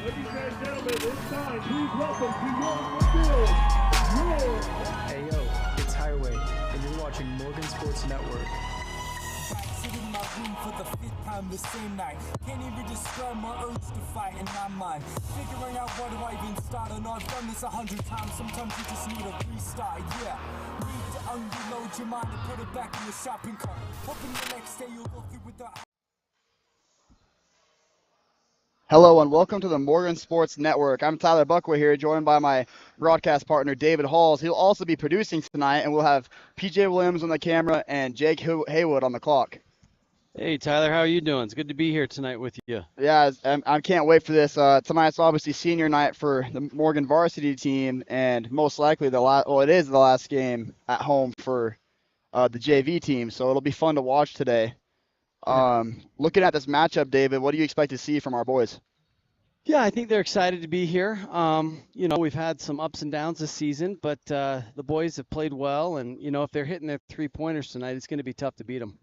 Ladies and gentlemen, it's time. Please welcome to your field, Hey yo, it's Highway, and you're watching Morgan Sports Network. Sitting in my room for the fifth time the same night. Can't even describe my urge to fight in my mind. Figuring out where do I even start. I know I've done this 100 times. Sometimes you just need a restart. Yeah, need to unload your mind and put it back in the shopping cart. Hoping the next day you'll go through with the. Hello and welcome to the Morgan Sports Network. I'm Tyler Buckway here, joined by my broadcast partner David Halls. He'll also be producing tonight, and we'll have PJ Williams on the camera and Jake Haywood on the clock. Hey Tyler, how are you doing? It's good to be here tonight with you. Yeah, I can't wait for this. Tonight's obviously senior night for the Morgan varsity team, and most likely it is the last game at home for the JV team, so it'll be fun to watch today. Looking at this matchup, David, what do you expect to see from our boys? Yeah, I think they're excited to be here. We've had some ups and downs this season, but the boys have played well, and if they're hitting their three-pointers tonight, it's going to be tough to beat them.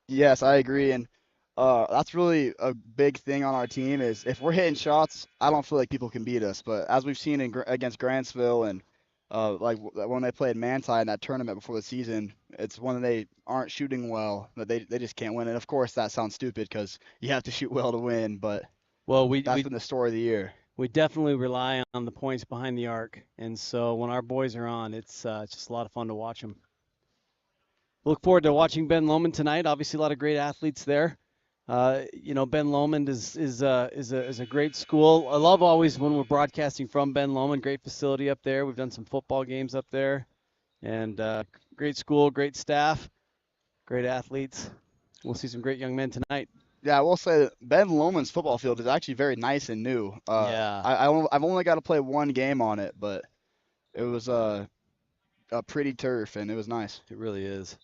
Yes, I agree, and that's really a big thing on our team is if we're hitting shots, I don't feel like people can beat us. But as we've seen against Grantsville and like when they played Manti in that tournament before the season, it's when they aren't shooting well that they just can't win. And of course, that sounds stupid because you have to shoot well to win, but that's been the story of the year. We definitely rely on the points behind the arc, and so when our boys are on, it's just a lot of fun to watch them. Look forward to watching Ben Lomond tonight. Obviously, a lot of great athletes there. Ben Lomond is a great school. I love always when we're broadcasting from Ben Lomond. Great facility up there. We've done some football games up there, and great school, great staff, great athletes. We'll see some great young men tonight. Yeah, I will say that Ben Lomond's football field is actually very nice and new. Yeah. I've only got to play one game on it, but it was a pretty turf and it was nice. It really is.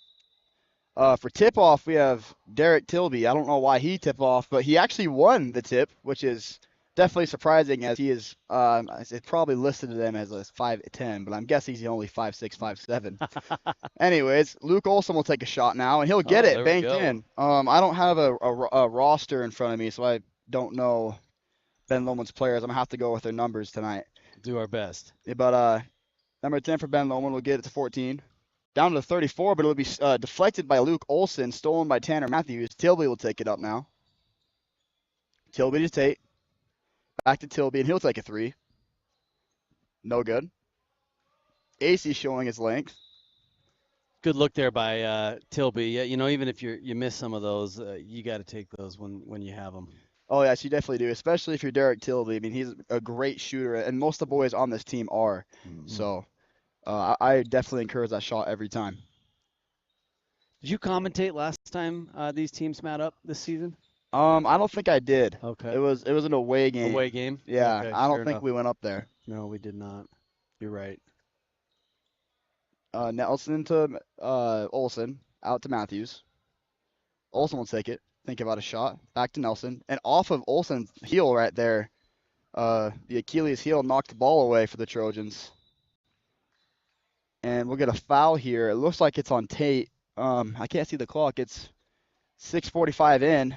For tip-off, we have Derek Tilby. I don't know why he tipped off, but he actually won the tip, which is definitely surprising as he is it's probably listed to them as a 5'10", but I'm guessing he's only 5'6", 5'7". Anyways, Luke Olson will take a shot now, and he'll get it banked in. I don't have a roster in front of me, so I don't know Ben Lomond's players. I'm going to have to go with their numbers tonight. Do our best. Yeah, but number 10 for Ben Lomond will get it to 14. Down to 34, but it'll be deflected by Luke Olson, stolen by Tanner Matthews. Tilby will take it up now. Tilby to Tate. Back to Tilby, and he'll take a three. No good. AC showing his length. Good look there by Tilby. Yeah, even if you miss some of those, you got to take those when you have them. Oh, yes, you definitely do, especially if you're Derek Tilby. I mean, he's a great shooter, and most of the boys on this team are. Mm-hmm. So I definitely encourage that shot every time. Did you commentate last time these teams met up this season? I don't think I did. Okay. It was an away game. Away game? Yeah, okay, I don't think we went up there. No, we did not. You're right. Nelson to Olson, out to Matthews. Olson will take it. Think about a shot. Back to Nelson. And off of Olson's heel right there, the Achilles heel knocked the ball away for the Trojans. And we'll get a foul here. It looks like it's on Tate. I can't see the clock. It's 6:45 in.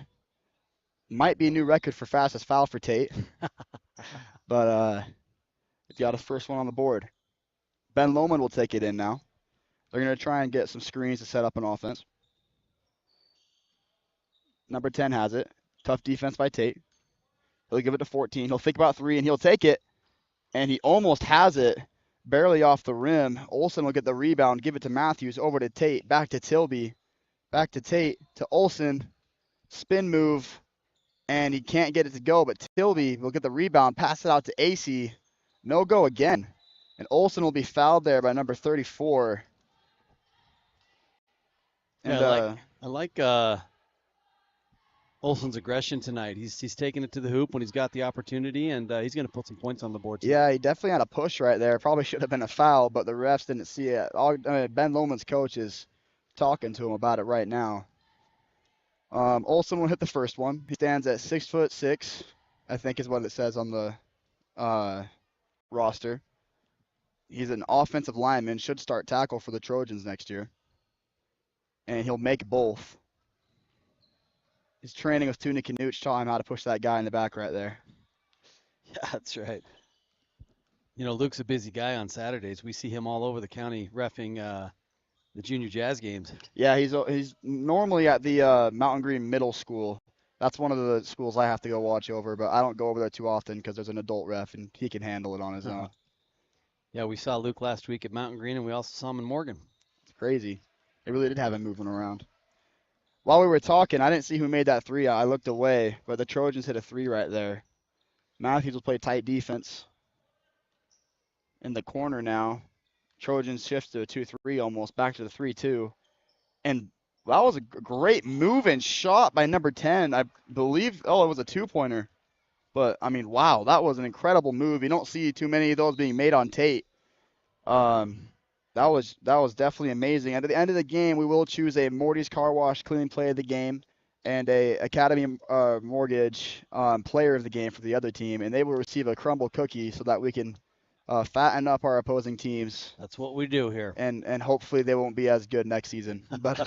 Might be a new record for fastest foul for Tate. But it's got his first one on the board. Ben Lomond will take it in now. They're going to try and get some screens to set up an offense. Number 10 has it. Tough defense by Tate. He'll give it to 14. He'll think about three, and he'll take it. And he almost has it. Barely off the rim. Olson will get the rebound, give it to Matthews, over to Tate, back to Tilby, back to Tate, to Olson. Spin move, and he can't get it to go, but Tilby will get the rebound, pass it out to AC. No go again. And Olson will be fouled there by number 34. And, yeah, I like Olson's aggression tonight. He's taking it to the hoop when he's got the opportunity, and he's going to put some points on the board tonight. Yeah, he definitely had a push right there. Probably should have been a foul, but the refs didn't see it. Ben Lomond's coach is talking to him about it right now. Olson will hit the first one. He stands at 6'6", I think is what it says on the roster. He's an offensive lineman, should start tackle for the Trojans next year. And he'll make both. His training with Tuna Canuch taught him how to push that guy in the back right there. Yeah, that's right. You know, Luke's a busy guy on Saturdays. We see him all over the county reffing the junior jazz games. Yeah, he's normally at the Mountain Green Middle School. That's one of the schools I have to go watch over, but I don't go over there too often because there's an adult ref and he can handle it on his own. Yeah, we saw Luke last week at Mountain Green, and we also saw him in Morgan. It's crazy. They really did have him moving around. While we were talking, I didn't see who made that three. I looked away, but the Trojans hit a three right there. Matthews will play tight defense in the corner now. Trojans shift to a 2-3 almost, back to the 3-2. And that was a great move and shot by number 10. I believe, it was a two-pointer. But, I mean, wow, that was an incredible move. You don't see too many of those being made on tape. That was definitely amazing. And at the end of the game, we will choose a Morty's Car Wash Cleaning Play of the Game and a Academy Mortgage Player of the Game for the other team. And they will receive a crumble cookie so that we can fatten up our opposing teams. That's what we do here. And hopefully they won't be as good next season. But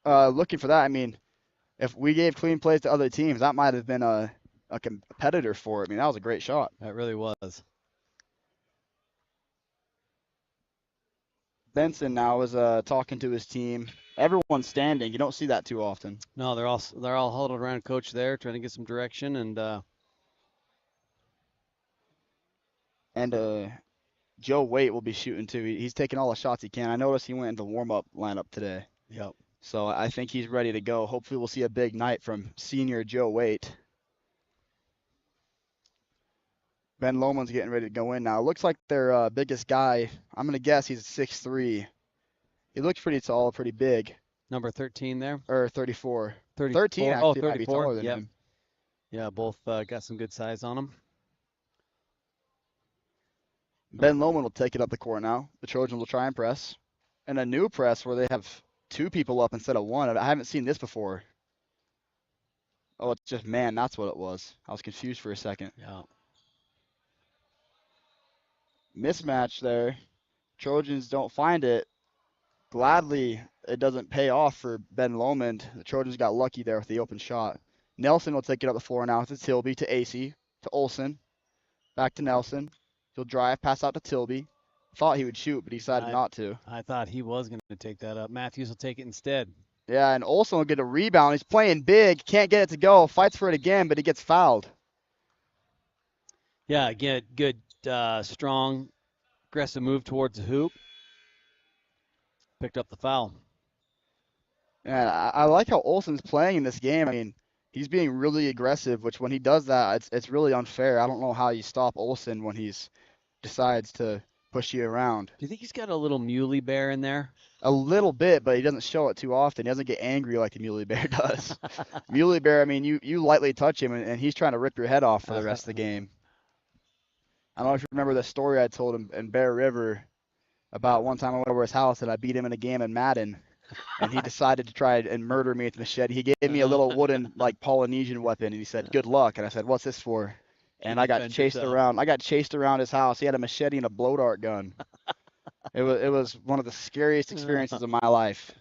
looking for that, I mean, if we gave clean plays to other teams, that might have been a competitor for it. I mean, that was a great shot. That really was. Benson now is talking to his team. Everyone's standing. You don't see that too often. No, they're all huddled around coach there, trying to get some direction and Joe Waite will be shooting too. He's taking all the shots he can. I noticed he went into warm-up lineup today. Yep. So I think he's ready to go. Hopefully we'll see a big night from senior Joe Waite. Ben Lomond's getting ready to go in now. Looks like their biggest guy, I'm going to guess he's 6'3". He looks pretty tall, pretty big. Number 13 there? Or 34. 34. 13 actually, 34. might be taller than him. Yeah, both got some good size on them. Ben Lomond will take it up the court now. The Trojans will try and press. And a new press where they have two people up instead of one. I haven't seen this before. Oh, it's just man, that's what it was. I was confused for a second. Yeah. Mismatch there. Trojans don't find it. Gladly, it doesn't pay off for Ben Lomond. The Trojans got lucky there with the open shot. Nelson will take it up the floor now to Tilby, to AC, to Olsen. Back to Nelson. He'll drive, pass out to Tilby. Thought he would shoot, but he decided not to. I thought he was going to take that up. Matthews will take it instead. Yeah, and Olsen will get a rebound. He's playing big, can't get it to go. Fights for it again, but he gets fouled. Yeah, again, good, strong, aggressive move towards the hoop. Picked up the foul. And I like how Olsen's playing in this game. I mean, he's being really aggressive, which when he does that, it's really unfair. I don't know how you stop Olsen when he's decides to push you around. Do you think he's got a little muley bear in there? A little bit, but he doesn't show it too often. He doesn't get angry like the muley bear does. Muley bear, I mean, you lightly touch him, and he's trying to rip your head off for the rest of the game. I don't know if you remember the story I told him in Bear River about one time I went over his house and I beat him in a game in Madden, and he decided to try and murder me with a machete. He gave me a little wooden, like, Polynesian weapon, and he said, "Good luck." And I said, "What's this for?" And I got chased around. I got chased around his house. He had a machete and a blow dart gun. It was one of the scariest experiences of my life.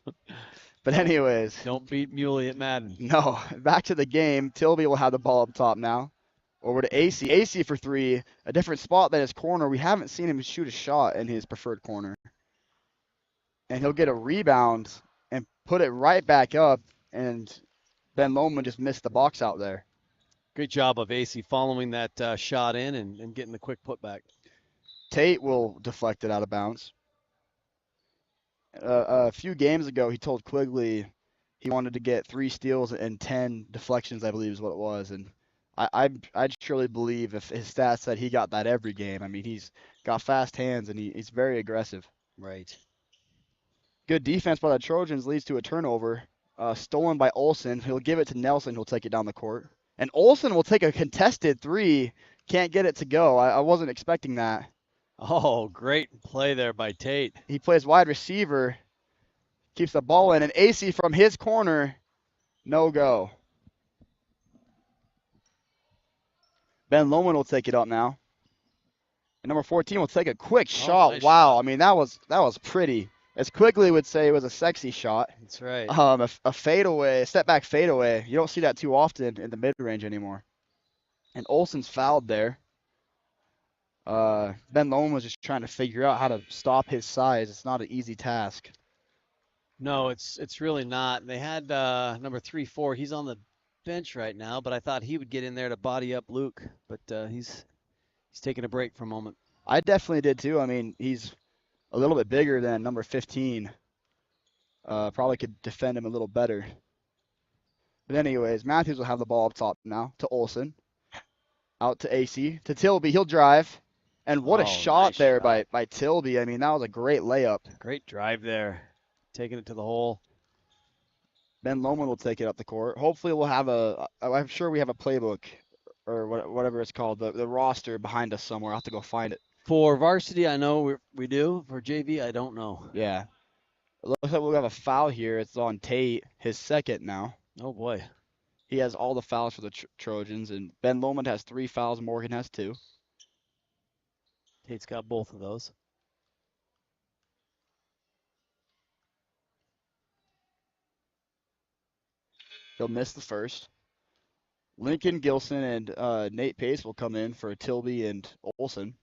But anyways. Don't beat Muley at Madden. No. Back to the game. Tilby will have the ball up top now. Over to AC. AC for three. A different spot than his corner. We haven't seen him shoot a shot in his preferred corner. And he'll get a rebound and put it right back up. And Ben Lomond just missed the box out there. Great job of AC following that shot in and getting the quick putback. Tate will deflect it out of bounds. A few games ago, he told Quigley he wanted to get 3 steals and 10 deflections, I believe is what it was. And I'd surely believe if his stats said he got that every game. I mean, he's got fast hands, and he's very aggressive. Right. Good defense by the Trojans leads to a turnover. Stolen by Olsen. He'll give it to Nelson, who'll take it down the court. And Olsen will take a contested 3. Can't get it to go. I wasn't expecting that. Oh, great play there by Tate. He plays wide receiver. Keeps the ball in. And AC from his corner. No go. Ben Lomond will take it up now. And number 14 will take a quick shot. Nice wow. shot. I mean, that was pretty. As Quigley would say, it was a sexy shot. That's right. A fadeaway, a step back fadeaway. You don't see that too often in the mid-range anymore. And Olsen's fouled there. Ben Lomond was just trying to figure out how to stop his size. It's not an easy task. No, it's really not. They had number 3-4. He's on the bench right now, but I thought he would get in there to body up Luke, but he's taking a break for a moment. I definitely did too. I mean, he's a little bit bigger than number 15. Probably could defend him a little better. But anyways, Matthews will have the ball up top now to Olsen. Out to AC. To Tilby. He'll drive. And what a shot nice there shot. by Tilby. I mean, that was a great layup. Great drive there. Taking it to the hole. Ben Lomond will take it up the court. Hopefully we'll have I'm sure we have a playbook or whatever it's called, the roster behind us somewhere. I'll have to go find it. For varsity, I know we do. For JV, I don't know. Yeah. It looks like we'll have a foul here. It's on Tate, his second now. Oh, boy. He has all the fouls for the Trojans, and Ben Lomond has 3 fouls. Morgan has 2. Tate's got both of those. He'll miss the first. Lincoln Gilson and Nate Pace will come in for Tilby and Olsen.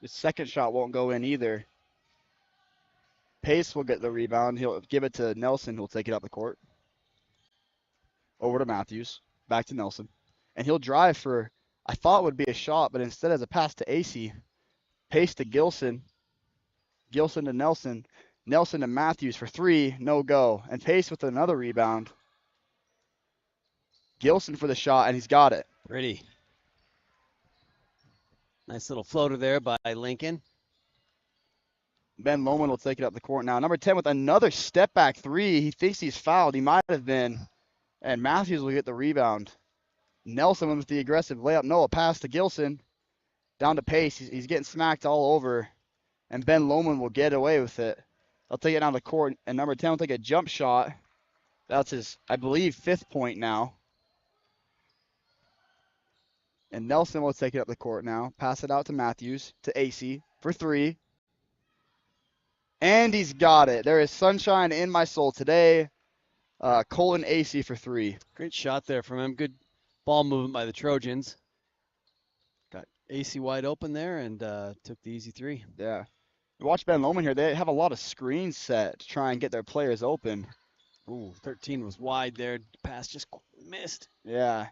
The second shot won't go in either. Pace will get the rebound. He'll give it to Nelson, who'll take it up the court. Over to Matthews. Back to Nelson. And he'll drive for, I thought would be a shot, but instead as a pass to AC. Pace to Gilson. Gilson to Nelson. Nelson to Matthews for 3. No go. And Pace with another rebound. Gilson for the shot, and he's got it. Pretty. Nice little floater there by Lincoln. Ben Lomond will take it up the court now. Number 10 with another step back 3. He thinks he's fouled. He might have been. And Matthews will get the rebound. Nelson with the aggressive layup. No, a pass to Gilson. Down to Pace. He's getting smacked all over. And Ben Lomond will get away with it. They'll take it down the court. And number 10 will take a jump shot. That's his, I believe, 5th point now. And Nelson will take it up the court now. Pass it out to Matthews, to AC for 3. And he's got it. There is sunshine in my soul today. Colin AC for 3. Great shot there from him. Good ball movement by the Trojans. Got AC wide open there and took the easy 3. Yeah. Watch Ben Lomond here. They have a lot of screens set to try and get their players open. Ooh, 13 was wide there. Pass just missed. Yeah.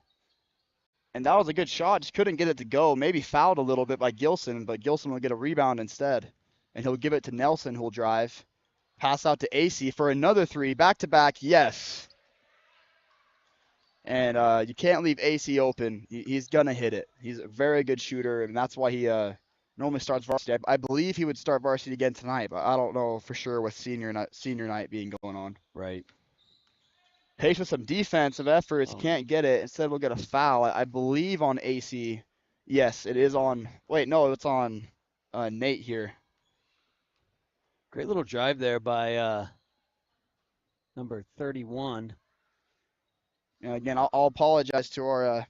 And that was a good shot. Just couldn't get it to go. Maybe fouled a little bit by Gilson, but Gilson will get a rebound instead. And he'll give it to Nelson, who'll drive. Pass out to AC for another 3. Back-to-back, yes. And you can't leave AC open. He's going to hit it. He's a very good shooter, and that's why he normally starts varsity. I believe he would start varsity again tonight, but I don't know for sure with senior night being going on. Right. Pace with some defensive efforts, can't get it. Instead, we'll get a foul. I believe on AC. Yes, it is on. Wait, no, it's on Nate here. Great little drive there by number 31. And again, I'll apologize to our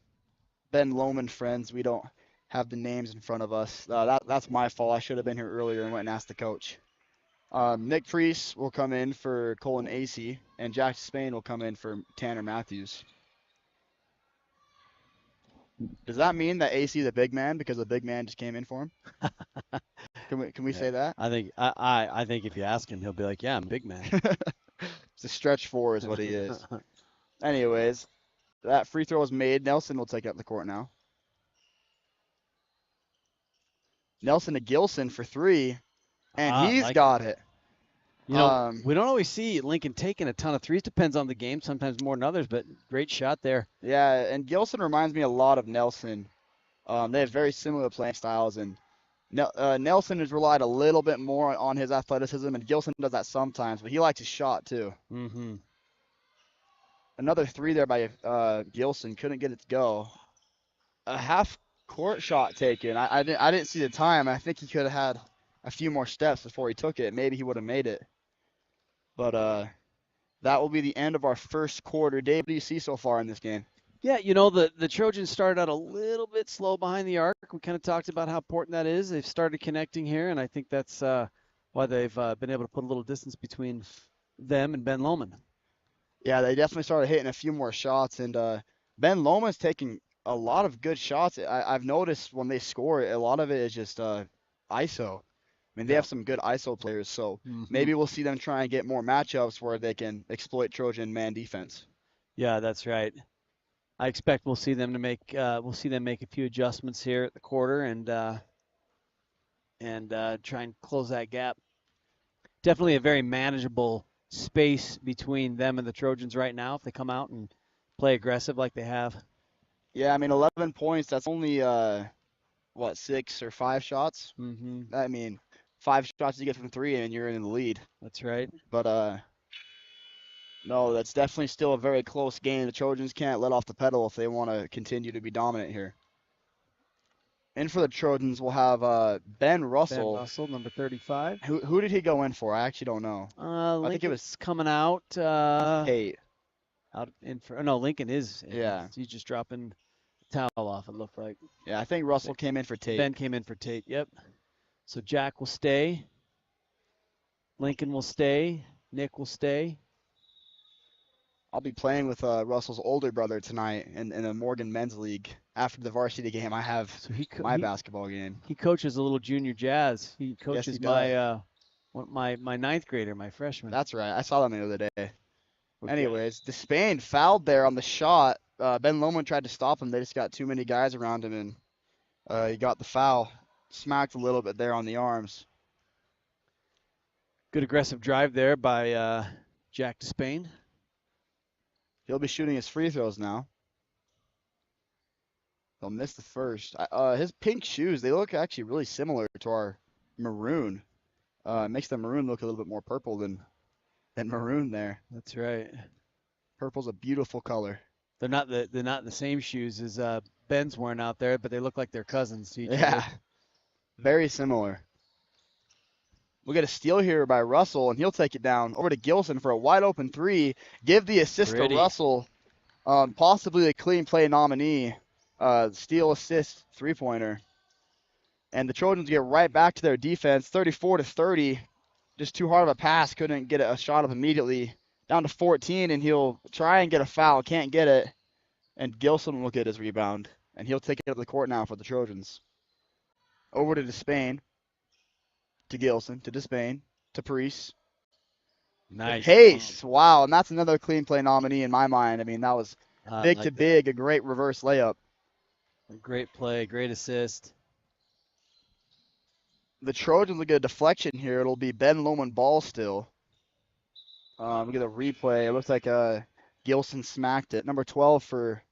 Ben Lomond friends. We don't have the names in front of us. That's my fault. I should have been here earlier and went and asked the coach. Nick Priest will come in for Colin AC, and Jack Spain will come in for Tanner Matthews. Does that mean that AC is a big man because the big man just came in for him? Can we say that? I think I think if you ask him, he'll be like, "Yeah, I'm a big man." It's a stretch 4 is what he is. Anyways, that free throw is made. Nelson will take up the court now. Nelson to Gilson for 3. And he's got it. You know, we don't always see Lincoln taking a ton of threes. Depends on the game, sometimes more than others, but great shot there. Yeah, and Gilson reminds me a lot of Nelson. They have very similar playing styles, and Nelson has relied a little bit more on his athleticism, and Gilson does that sometimes, but he likes his shot too. Mm-hmm. Another 3 there by Gilson. Couldn't get it to go. A half-court shot taken. I didn't see the time. I think he could have had a few more steps before he took it. Maybe he would have made it. But that will be the end of our first quarter. Dave, what do you see so far in this game? Yeah, you know, the Trojans started out a little bit slow behind the arc, We kind of talked about how important that is. They've started connecting here, and I think that's why they've been able to put a little distance between them and Ben Lomond. Yeah, they definitely started hitting a few more shots, and Ben Lomond's taking a lot of good shots. I've noticed when they score, a lot of it is just ISO. I mean, they have some good ISO players, so maybe we'll see them try and get more matchups where they can exploit Trojan man defense. Yeah, that's right. I expect we'll see them make a few adjustments here at the quarter and try and close that gap. Definitely a very manageable space between them and the Trojans right now if they come out and play aggressive like they have. Yeah, I mean, 11 points, that's only, 6 or 5 shots? Mm-hmm. I mean, 5 shots you get from 3 and you're in the lead. That's right. But, no, that's definitely still a very close game. The Trojans can't let off the pedal if they want to continue to be dominant here. In for the Trojans, we'll have Ben Russell. Ben Russell, number 35. Who did he go in for? I actually don't know. I think it was coming out. Tate. Out in for no, Lincoln is. Yeah. He's just dropping the towel off. It looked like. Yeah, I think Russell came in for Tate. Ben came in for Tate. Yep. So Jack will stay. Lincoln will stay. Nick will stay. I'll be playing with Russell's older brother tonight in the Morgan Men's League. After the varsity game, I have my basketball game. He coaches a little junior jazz. He coaches yes, my ninth grader, my freshman. That's right. I saw them the other day. Okay. Anyways, Despain fouled there on the shot. Ben Lomond tried to stop him. They just got too many guys around him, and he got the foul. Smacked a little bit there on the arms. Good aggressive drive there by Jack Despain. He'll be shooting his free throws now. He'll miss the first. His pink shoes, they look actually really similar to our maroon. It makes the maroon look a little bit more purple than maroon there. That's right. Purple's a beautiful color. They're not the same shoes as Ben's wearing out there, but they look like they're cousins to each other. Yeah, very similar. We'll get a steal here by Russell, and he'll take it down over to Gilson for a wide open 3. Give the assist to Russell, possibly a clean play nominee. Steal, assist, 3-pointer. And the Trojans get right back to their defense, 34-30. Just too hard of a pass, couldn't get a shot up immediately. Down to 14, and he'll try and get a foul, can't get it. And Gilson will get his rebound, and he'll take it up the court now for the Trojans. Over to Despain, to Gilson, to Despain, to Priest. Nice. Case, wow, and that's another clean play nominee in my mind. I mean, that was big to big, a great reverse layup. Great play, great assist. The Trojans will get a deflection here. It'll be Ben Lomond ball still. We get a replay. It looks like Gilson smacked it. Number 12 for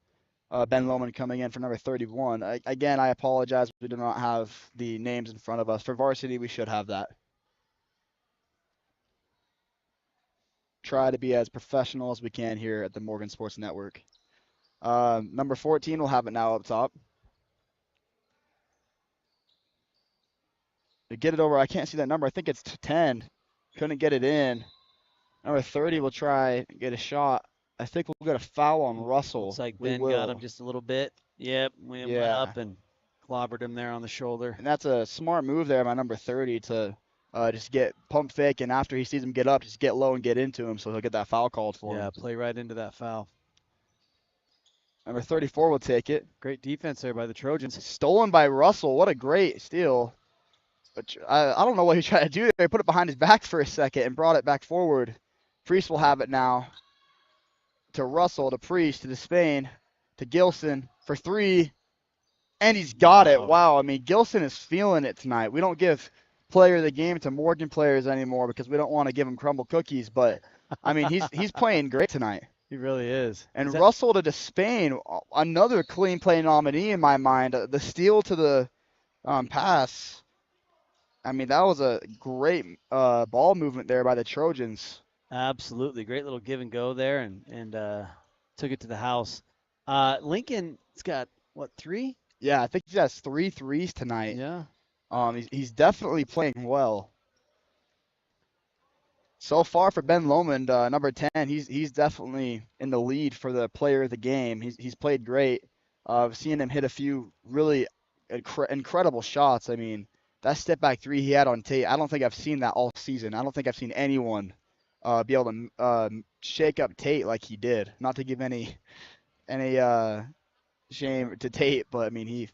Ben Lomond coming in for number 31. Again, I apologize. We do not have the names in front of us. For varsity, we should have that. Try to be as professional as we can here at the Morgan Sports Network. Number 14 will have it now up top. To get it over, I can't see that number. I think it's 10. Couldn't get it in. Number 30 will try and get a shot. I think we'll get a foul on Russell. Looks like Ben got him just a little bit. Yep, went up and clobbered him there on the shoulder. And that's a smart move there by number 30 to just get pump fake, and after he sees him get up, just get low and get into him, so he'll get that foul called for him. Yeah, play right into that foul. Number 34 will take it. Great defense there by the Trojans. Stolen by Russell. What a great steal. But I don't know what he tried to do there. He put it behind his back for a second and brought it back forward. Priest will have it now. To Russell, to Priest, to Despain, to Gilson for 3. And he's got it. Wow, I mean, Gilson is feeling it tonight. We don't give player of the game to Morgan players anymore because we don't want to give him crumble cookies. But, I mean, he's playing great tonight. He really is. And Russell to Despain, another clean play nominee in my mind. The steal to the pass. I mean, that was a great ball movement there by the Trojans. Absolutely. Great little give and go there and took it to the house. Lincoln's got, 3? Yeah, I think he has 3 threes tonight. Yeah. He's definitely playing well. So far for Ben Lomond, number 10, he's definitely in the lead for the player of the game. He's played great. I've seen him hit a few really incredible shots. I mean, that step back three he had on Tate, I don't think I've seen that all season. I don't think I've seen anyone be able to shake up Tate like he did. Not to give any shame to Tate, but I mean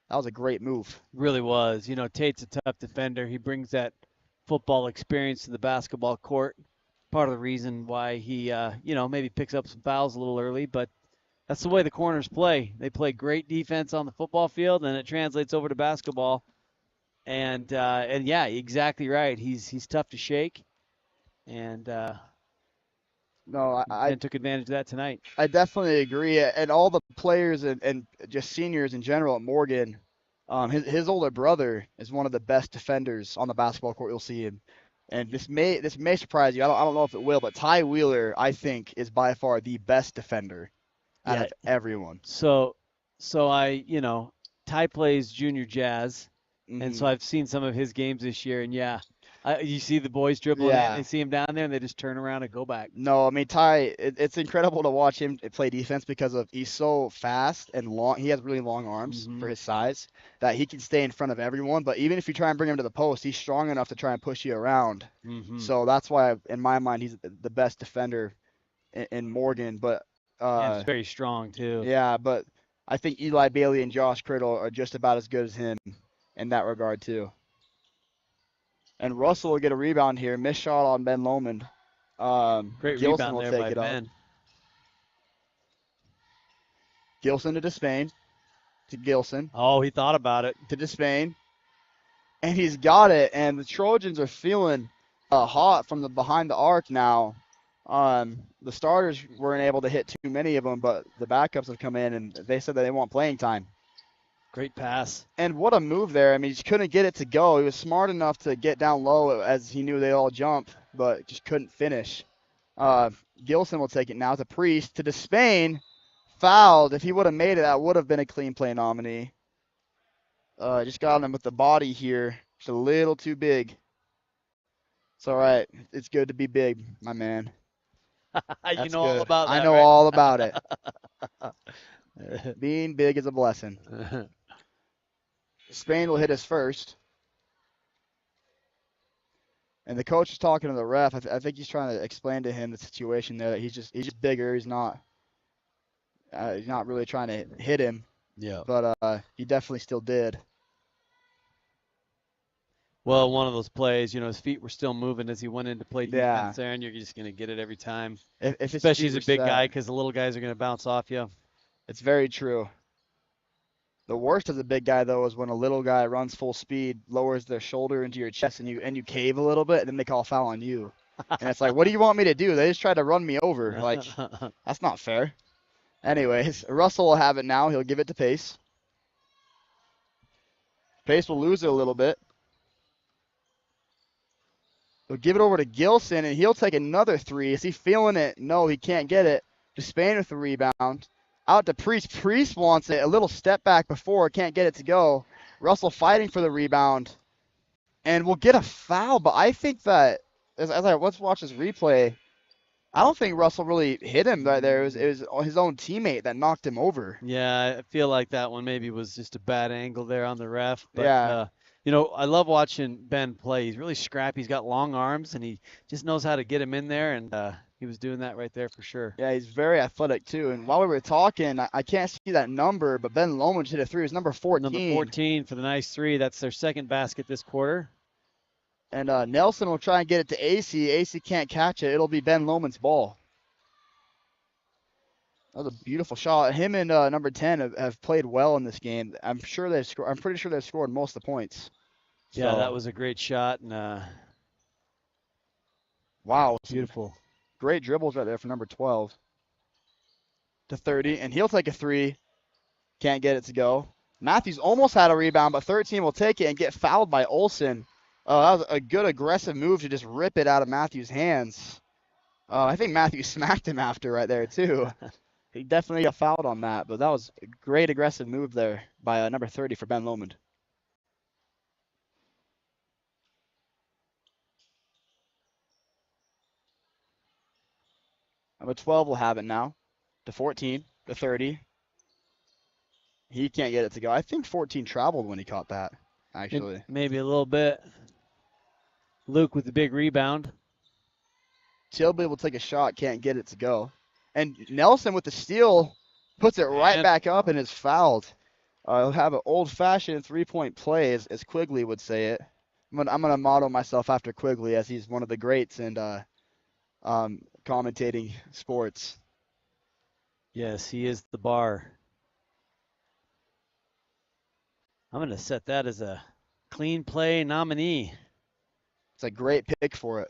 that was a great move. Really was. You know, Tate's a tough defender. He brings that football experience to the basketball court. Part of the reason why he, maybe picks up some fouls a little early, but that's the way the corners play. They play great defense on the football field, and it translates over to basketball. And yeah, exactly right. He's tough to shake, and No, I took advantage of that tonight. I definitely agree. And all the players and just seniors in general at Morgan, his older brother is one of the best defenders on the basketball court you'll see him. And this may surprise you. I don't know if it will, but Ty Wheeler, I think, is by far the best defender out of everyone. So Ty plays junior jazz, and so I've seen some of his games this year, and you see the boys dribbling in, they see him down there, and they just turn around and go back. No, I mean, Ty, it's incredible to watch him play defense because he's so fast and long. He has really long arms for his size that he can stay in front of everyone. But even if you try and bring him to the post, he's strong enough to try and push you around. So that's why, in my mind, he's the best defender in Morgan. But he's very strong, too. Yeah, but I think Eli Bailey and Josh Criddle are just about as good as him in that regard, too. And Russell will get a rebound here. Missed shot on Ben Lomond. Great Gilson rebound will there take by it Ben. up. Gilson to Despain. To Gilson. Oh, he thought about it. To Despain. And he's got it. And the Trojans are feeling hot from the behind the arc now. The starters weren't able to hit too many of them, but the backups have come in, and they said that they want playing time. Great pass. And what a move there. I mean, he just couldn't get it to go. He was smart enough to get down low as he knew they all jump, but just couldn't finish. Gilson will take it now to Priest. To Despain. Fouled. If he would have made it, that would have been a clean play nominee. Just got him with the body here. Just a little too big. It's all right. It's good to be big, my man. You know all about that, I know right? all about it. Being big is a blessing. Spain will hit us first. And the coach is talking to the ref. I think he's trying to explain to him the situation there. That he's just bigger. He's not really trying to hit him. Yeah. But he definitely still did. Well, one of those plays, his feet were still moving as he went in to play defense there, and you're just going to get it every time. Especially as a big guy, because the little guys are going to bounce off you. It's very true. The worst as a big guy, though, is when a little guy runs full speed, lowers their shoulder into your chest, and you cave a little bit, and then they call foul on you. And it's like, what do you want me to do? They just tried to run me over. Like, that's not fair. Anyways, Russell will have it now. He'll give it to Pace. Pace will lose it a little bit. He'll give it over to Gilson, and he'll take another three. Is he feeling it? No, he can't get it. Despain with the rebound. Out to Priest. Priest wants it. A little step back before. Can't get it to go. Russell fighting for the rebound. And we'll get a foul, but I think that, let's watch this replay, I don't think Russell really hit him right there. It was his own teammate that knocked him over. Yeah, I feel like that one maybe was just a bad angle there on the ref. But, yeah. I love watching Ben play. He's really scrappy. He's got long arms, and he just knows how to get him in there, and he was doing that right there for sure. Yeah, he's very athletic, too. And while we were talking, I can't see that number, but Ben Lomond hit a three. It was number 14. Number 14 for the nice three. That's their second basket this quarter. And Nelson will try and get it to AC. AC can't catch it. It'll be Ben Lomond's ball. That was a beautiful shot. Him and number 10 have played well in this game. I'm pretty sure they've scored most of the points. Yeah, that was a great shot. And wow, beautiful. Great dribbles right there for number 12. To 30, and he'll take a three. Can't get it to go. Matthews almost had a rebound, but 13 will take it and get fouled by Olsen. That was a good aggressive move to just rip it out of Matthews' hands. I think Matthews smacked him after right there, too. He definitely got fouled on that, but that was a great aggressive move there by number 30 for Ben Lomond. Number 12 will have it now. To 14, to 30. He can't get it to go. I think 14 traveled when he caught that, actually. Maybe a little bit. Luke with the big rebound. Tilby will take a shot, can't get it to go. And Nelson with the steal puts it right And- back up and is fouled. He'll have an old-fashioned three-point play, as Quigley would say it. I'm gonna model myself after Quigley, as he's one of the greats in commentating sports. Yes, he is the bar. I'm going to set that as a clean play nominee. It's a great pick for it.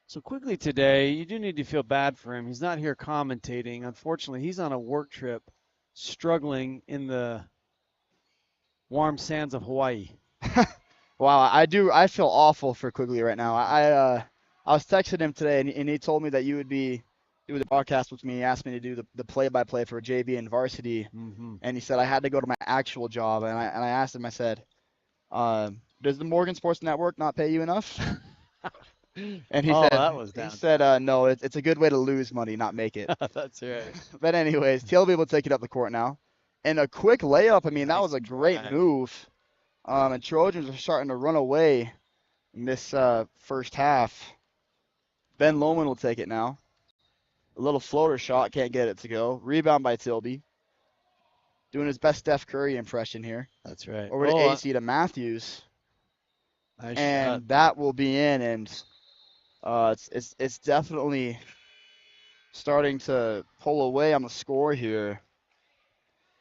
So quickly today, you do need to feel bad for him. He's not here commentating. Unfortunately, he's on a work trip, struggling in the warm sands of Hawaii. Wow, I feel awful for Quigley right now. I was texting him today, and he told me that you would be doing the broadcast with me. He asked me to do the play-by-play for JV and varsity, and he said I had to go to my actual job. And I asked him, I said, does the Morgan Sports Network not pay you enough? And he said, no, it's a good way to lose money, not make it. That's right. But anyways, TLB will take it up the court now. And a quick layup, I mean, that was a great move. And Trojans are starting to run away in this first half. Ben Lomond will take it now. A little floater shot, can't get it to go. Rebound by Tilby. Doing his best Steph Curry impression here. That's right. Over to AC to Matthews. Nice And shot. that will be in, and it's definitely starting to pull away on the score here.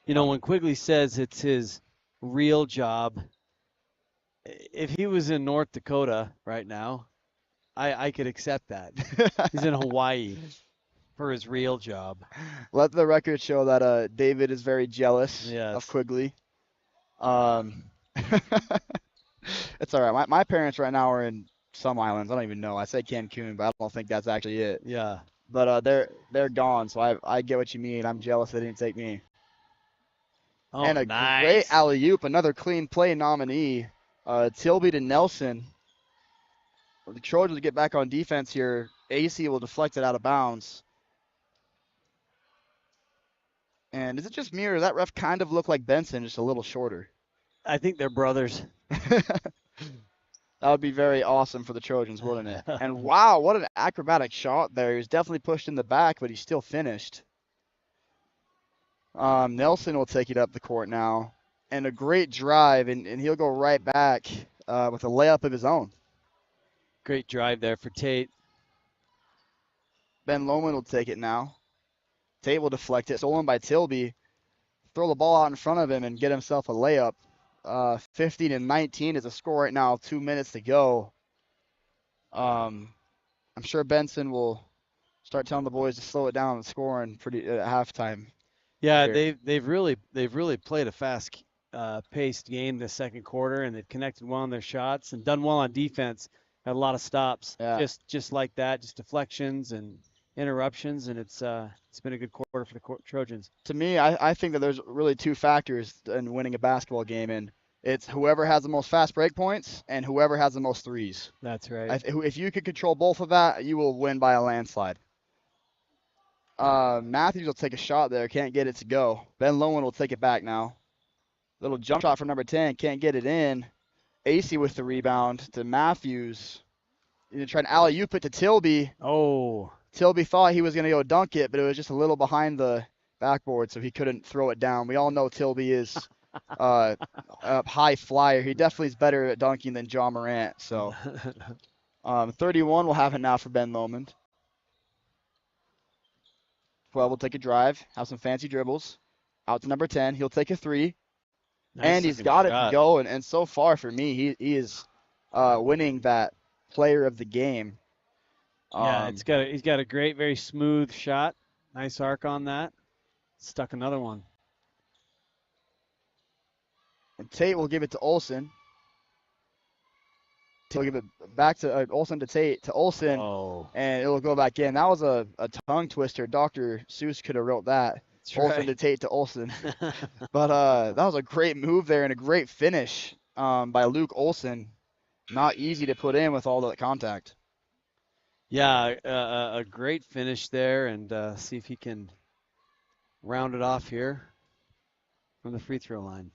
You know, when Quigley says it's his real job, if he was in North Dakota right now, I could accept that. He's in Hawaii for his real job. Let the record show that David is very jealous Yes. of Quigley. It's all right. My parents right now are in some islands. I don't even know. I say Cancun, but I don't think that's actually it. Yeah. But they're gone, so I get what you mean. I'm jealous they didn't take me. Oh, And a nice. great alley-oop, another clean play nominee. Tilby to Nelson. The Trojans get back on defense here. AC will deflect it out of bounds. And is it just me, or does that ref kind of look like Benson, just a little shorter? I think they're brothers. That would be very awesome for the Trojans, wouldn't it? And wow, what an acrobatic shot there. He was definitely pushed in the back, but he still finished. Nelson will take it up the court now. And a great drive, and he'll go right back with a layup of his own. Great drive there for Tate. Ben Lomond will take it now. Tate will deflect it. Stolen by Tilby. Throw the ball out in front of him and get himself a layup. 15-19 is a score right now. 2 minutes to go. I'm sure Benson will start telling the boys to slow it down and scoring pretty at halftime. Yeah, here. they've really played a fast paced game this second quarter, and they've connected well on their shots and done well on defense. Had a lot of stops, Yeah. just like that, just deflections and interruptions, and it's been a good quarter for the Trojans. To me, I think that there's really two factors in winning a basketball game, and it's whoever has the most fast break points and whoever has the most threes. That's right. If you can control both of that, you will win by a landslide. Matthews will take a shot there, can't get it to go. Ben Lomond will take it back now. Little jump shot from number 10, can't get it in. AC with the rebound to Matthews. He's trying to alley-oop it to Tilby. Oh, Tilby thought he was going to go dunk it, but it was just a little behind the backboard, so he couldn't throw it down. We all know Tilby is a high flyer. He definitely is better at dunking than John Morant. So 31 will have it now for Ben Lomond. 12 will take a drive, have some fancy dribbles. Out to number 10. He'll take a three. nice And he's looking got it shot. to go. And so far for me, he is winning that player of the game. Yeah, he's got a great, very smooth shot. Nice arc on that. Stuck another one. And Tate will give it to Olsen. Tate will give it back to Olsen to Tate to Olsen, Oh, and it'll go back in. That was a tongue twister. Dr. Seuss could have wrote that. that's Olsen right. to Tate to Olsen. But that was a great move there and a great finish by Luke Olsen. Not easy to put in with all the contact. Yeah, a great finish there, and see if he can round it off here. from the free throw line.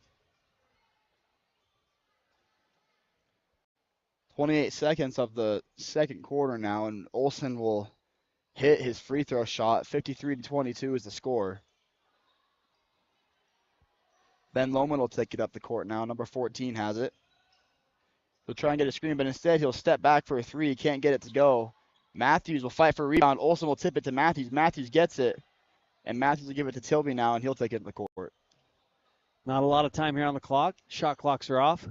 28 seconds of the second quarter now, and Olsen will hit his free throw shot. 53-22 is the score. Ben Lomond will take it up the court now. Number 14 has it. He'll try and get a screen, but instead he'll step back for a three. He can't get it to go. Matthews will fight for a rebound. Olsen will tip it to Matthews. Matthews gets it, and Matthews will give it to Tilby now, and he'll take it to the court. Not a lot of time here on the clock. Shot clocks are off.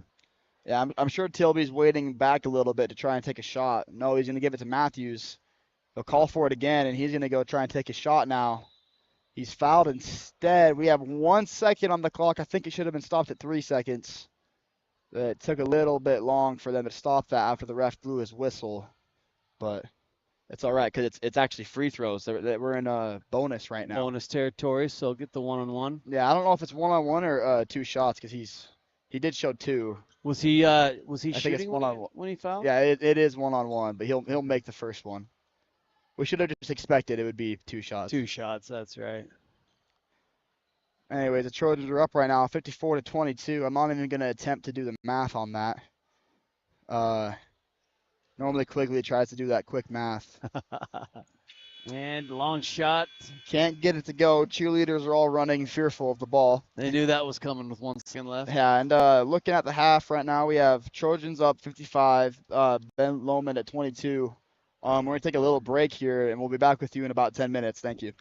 Yeah, I'm sure Tilby's waiting back a little bit to try and take a shot. No, he's going to give it to Matthews. He'll call for it again, and he's going to go try and take a shot now. He's fouled instead. We have 1 second on the clock. I think it should have been stopped at 3 seconds. It took a little bit long for them to stop that after the ref blew his whistle. But it's all right because it's actually free throws. We're in a bonus right now. Bonus territory, so get the one-on-one. Yeah, I don't know if it's one-on-one or 2 shots because he did show 2. Was he I think it's shooting one-on-one. when he fouled? Yeah, it is one-on-one, but he'll make the first one. We should have just expected it would be 2 shots. 2 shots, that's right. Anyways, the Trojans are up right now, 54-22. I'm not even going to attempt to do the math on that. Normally Quigley tries to do that quick math. And long shot. Can't get it to go. Cheerleaders are all running, fearful of the ball. They knew that was coming with 1 second left. Yeah, and looking at the half right now, we have Trojans up 55, Ben Lomond at 22. We're going to take a little break here, and we'll be back with you in about 10 minutes. Thank you.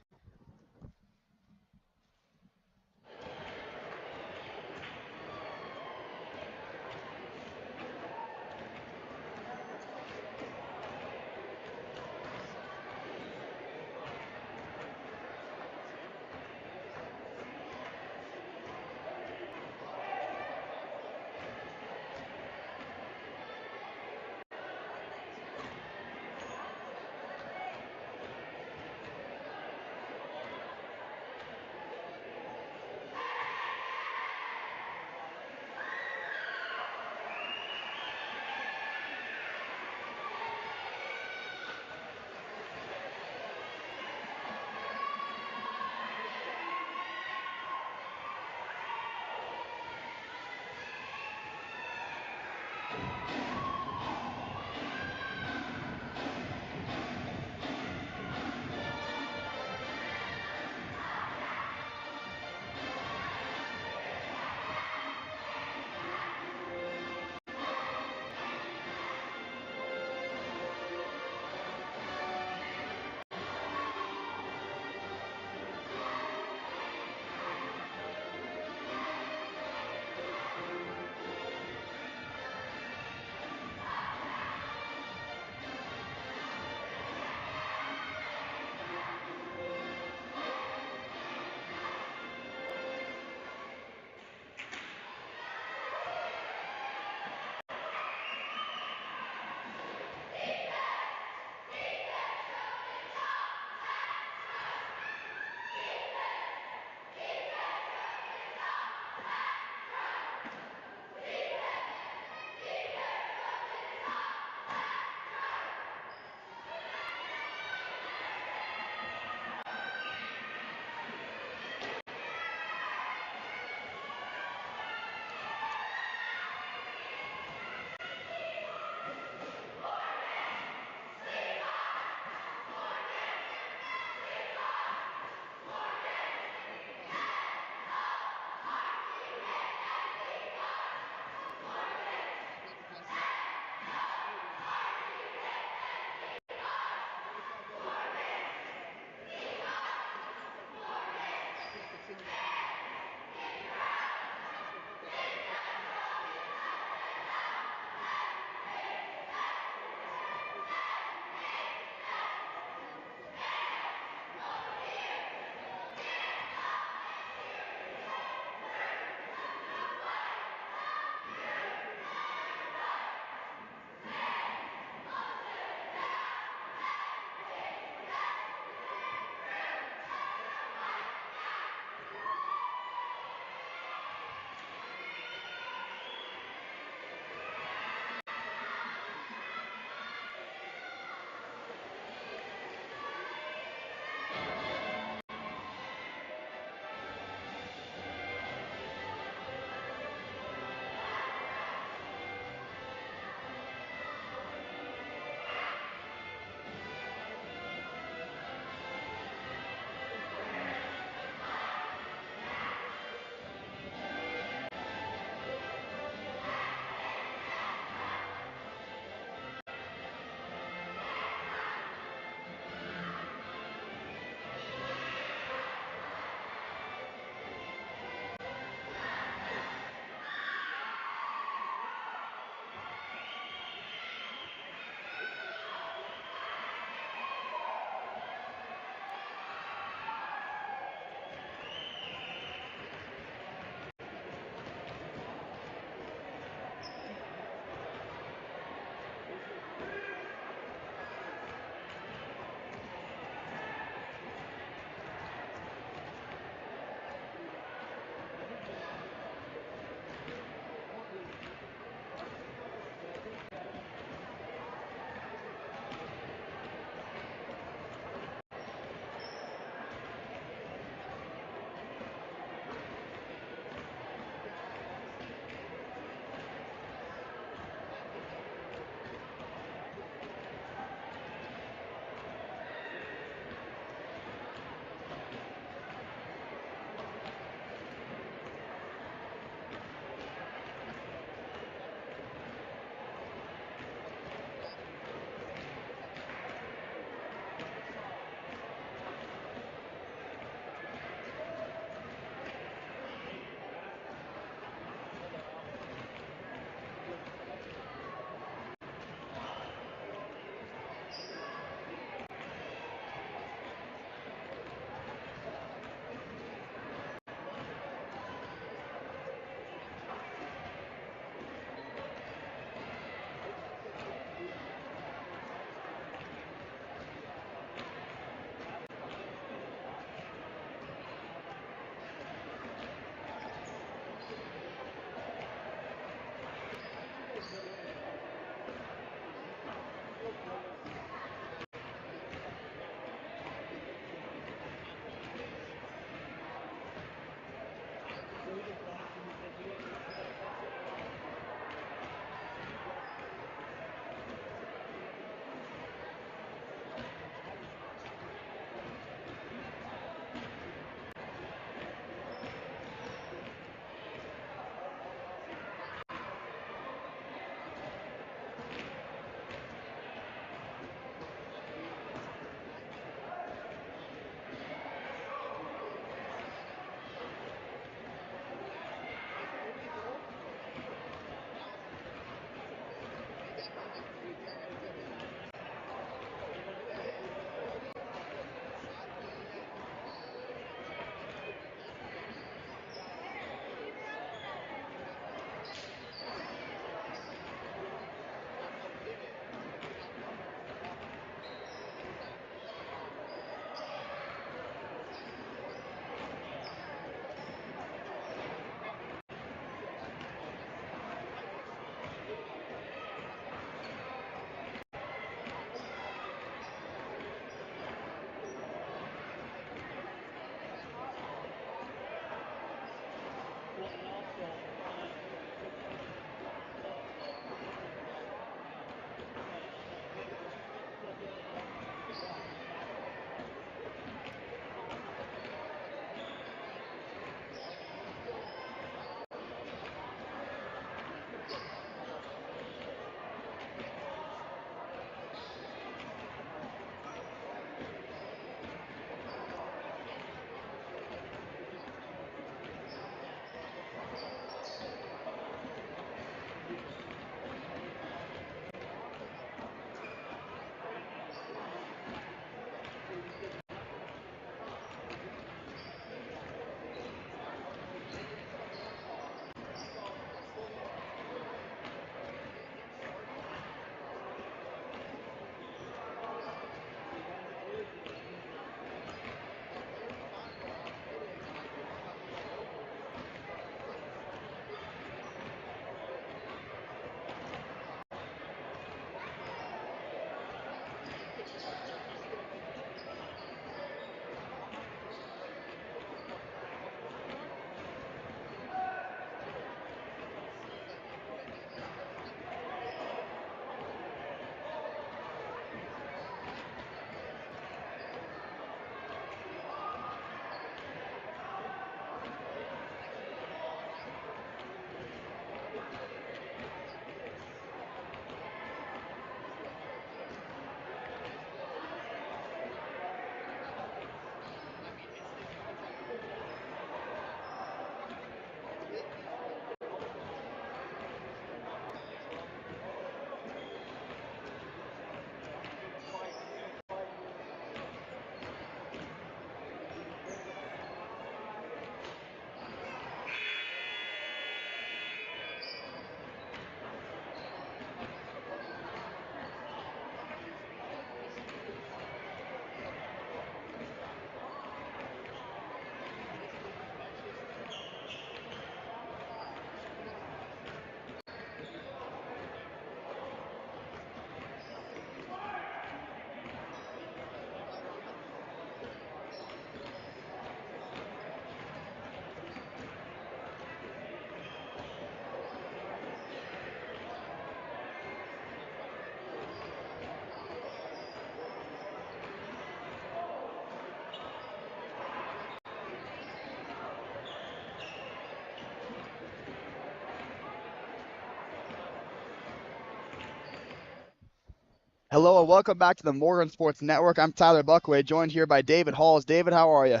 Hello and welcome back to the Morgan Sports Network. I'm Tyler Buckway, joined here by David Halls. David, how are you?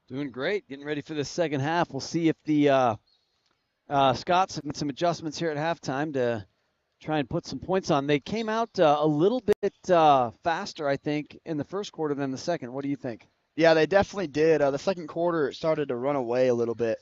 Doing great. Getting ready for the second half. We'll see if the Scots have made some adjustments here at halftime to try and put some points on. They came out a little bit faster, I think, in the first quarter than the second. What do you think? Yeah, they definitely did. The second quarter it started to run away a little bit.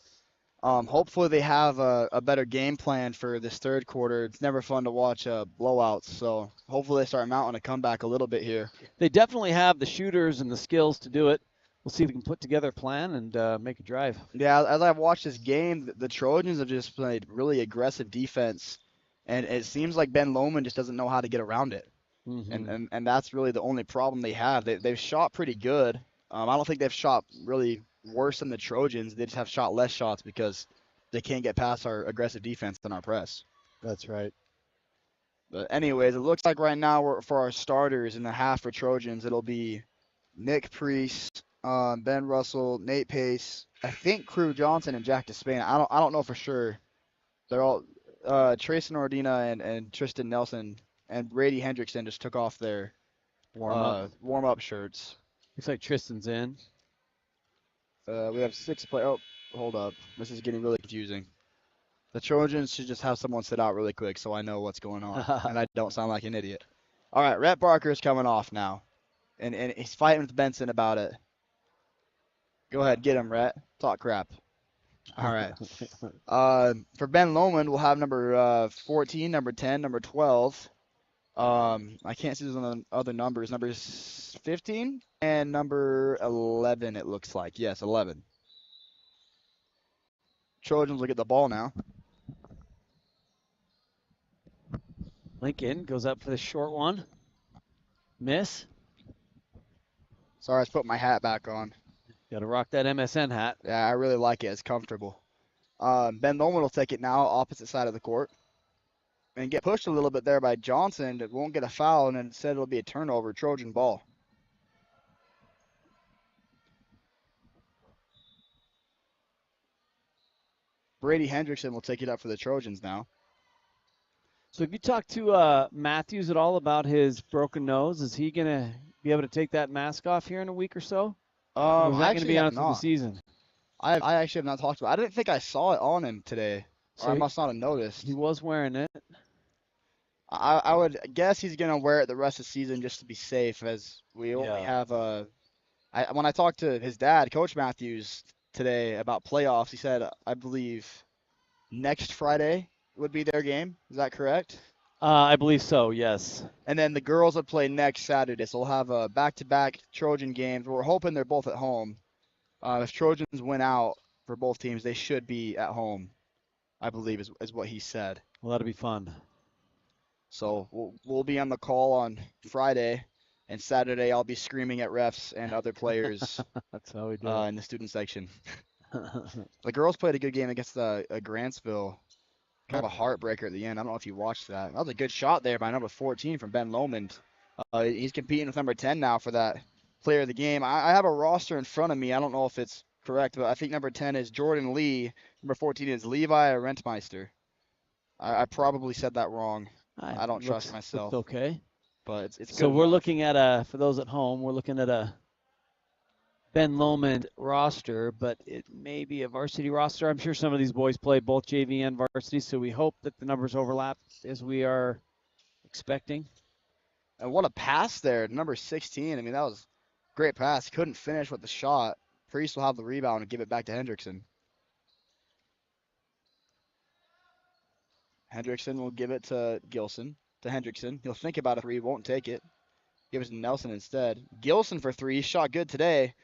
Hopefully they have a better game plan for this third quarter. It's never fun to watch blowouts, so hopefully they start mounting a comeback a little bit here. They definitely have the shooters and the skills to do it. We'll see if we can put together a plan and make a drive. Yeah, as I've watched this game, the Trojans have just played really aggressive defense, and it seems like Ben Lomond just doesn't know how to get around it. Mm-hmm. And that's really the only problem they have. They've shot pretty good. I don't think they've shot really worse than the Trojans. They just have shot less shots because they can't get past our aggressive defense than our press. That's right. But anyways, it looks like right now for our starters in the half for Trojans, it'll be Nick Priest, Ben Russell, Nate Pace, I think Crew Johnson and Jack Despain. I don't know for sure. They're all Trayson Ordina and Tristan Nelson and Brady Hendrickson just took off their warm up shirts. Looks like Tristan's in. We have 6 players. Oh, hold up. This is getting really confusing. The Trojans should just have someone sit out really quick so I know what's going on and I don't sound like an idiot. All right, Rhett Barker's coming off now, and he's fighting with Benson about it. Go ahead, get him, Rhett. Talk crap. All right. For Ben Lomond, we'll have number 14, number 10, number 12. I can't see those other numbers. Numbers 15 and number 11, it looks like. Yes, 11. Trojans will get the ball now. Lincoln goes up for the short one. Miss. Sorry, I just put my hat back on. Got to rock that MSN hat. Yeah, I really like it. It's comfortable. Ben Lomond will take it now, opposite side of the court. And get pushed a little bit there by Johnson. It won't get a foul, and instead it'll be a turnover, Trojan ball. Brady Hendrickson will take it up for the Trojans now. So have you talked to Matthews at all about his broken nose? Is he going to be able to take that mask off here in a week or so? Or is that going to be on through the season? I actually have not talked about it. I didn't think I saw it on him today. So or I must not have noticed. He was wearing it. I would guess he's going to wear it the rest of the season just to be safe, as we only have when I talked to his dad, Coach Matthews, today about playoffs, he said, I believe, next Friday would be their game. Is that correct? I believe so, yes. And then the girls would play next Saturday, so we'll have a back-to-back Trojan games. We're hoping they're both at home. If Trojans win out for both teams, they should be at home, I believe, is what he said. Well, that'll be fun. So we'll be on the call on Friday, and Saturday I'll be screaming at refs and other players. That's how we do in the student section. The girls played a good game against Grantsville. Kind of a heartbreaker at the end. I don't know if you watched that. That was a good shot there by number 14 from Ben Lomond. He's competing with number 10 now for that player of the game. I have a roster in front of me. I don't know if it's correct, but I think number 10 is Jordan Lee. Number 14 is Levi Rentmeister. I probably said that wrong. I don't trust myself. Okay. But it's good. So we're looking at for those at home, we're looking at a Ben Lomond roster, but it may be a varsity roster. I'm sure some of these boys play both JV and varsity, so we hope that the numbers overlap as we are expecting. And what a pass there, number 16. I mean, that was a great pass. Couldn't finish with the shot. Priest will have the rebound and give it back to Hendrickson. Hendrickson will give it to Gilson, to Hendrickson. He'll think about a three, won't take it. Give it to Nelson instead. Gilson for three, shot good today.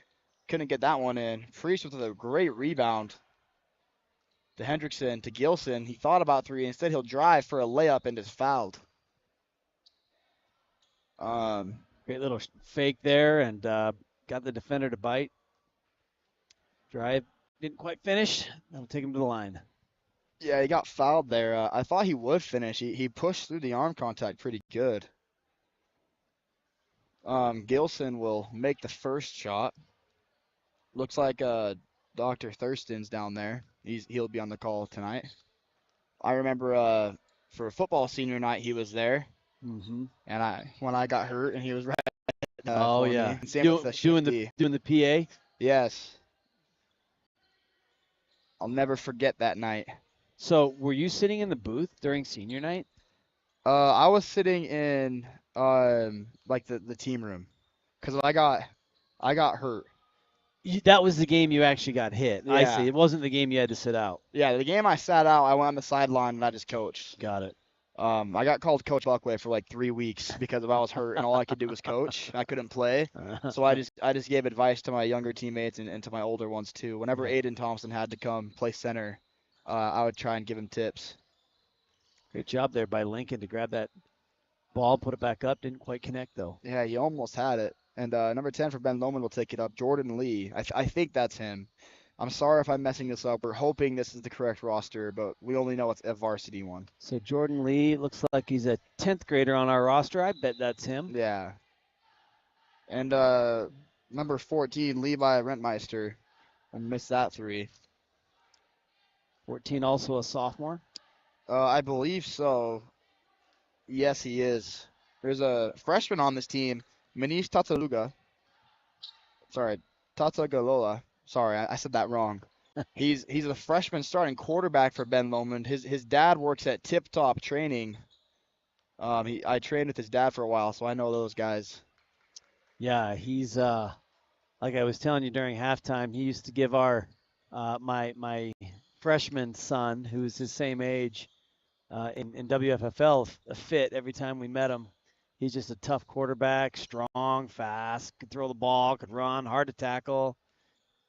Couldn't get that one in. Priest with a great rebound to Hendrickson, to Gilson. He thought about three. Instead, he'll drive for a layup and is fouled. Great little fake there and got the defender to bite. Drive didn't quite finish. That'll take him to the line. Yeah, he got fouled there. I thought he would finish. He pushed through the arm contact pretty good. Gilson will make the first shot. Looks like Dr. Thurston's down there. He'll be on the call tonight. I remember for football senior night he was there. Mm-hmm. And when I got hurt and he was right. Oh yeah, same with the doing the PA. Yes. I'll never forget that night. So were you sitting in the booth during senior night? I was sitting in like the team room, because I got hurt. That was the game you actually got hit. Yeah. I see. It wasn't the game you had to sit out. Yeah, the game I sat out, I went on the sideline and I just coached. Got it. I got called Coach Buckway for like 3 weeks because I was hurt and all I could do was coach. I couldn't play, so I just gave advice to my younger teammates and to my older ones too. Whenever Aiden Thompson had to come play center, I would try and give him tips. Great job there by Lincoln to grab that ball, put it back up. Didn't quite connect though. Yeah, he almost had it. And number 10 for Ben Lomond will take it up. Jordan Lee. I think that's him. I'm sorry if I'm messing this up. We're hoping this is the correct roster, but we only know it's a varsity one. So Jordan Lee looks like he's a 10th grader on our roster. I bet that's him. Yeah. And number 14, Levi Rentmeister, will miss that three. 14 also a sophomore? I believe so. Yes, he is. There's a freshman on this team, Manish Tatagalola. Sorry, I said that wrong. He's a freshman starting quarterback for Ben Lomond. His dad works at Tip Top Training. I trained with his dad for a while, so I know those guys. Yeah, he's like I was telling you during halftime, he used to give our my freshman son, who's his same age, in WFFL a fit every time we met him. He's just a tough quarterback, strong, fast, could throw the ball, could run, hard to tackle.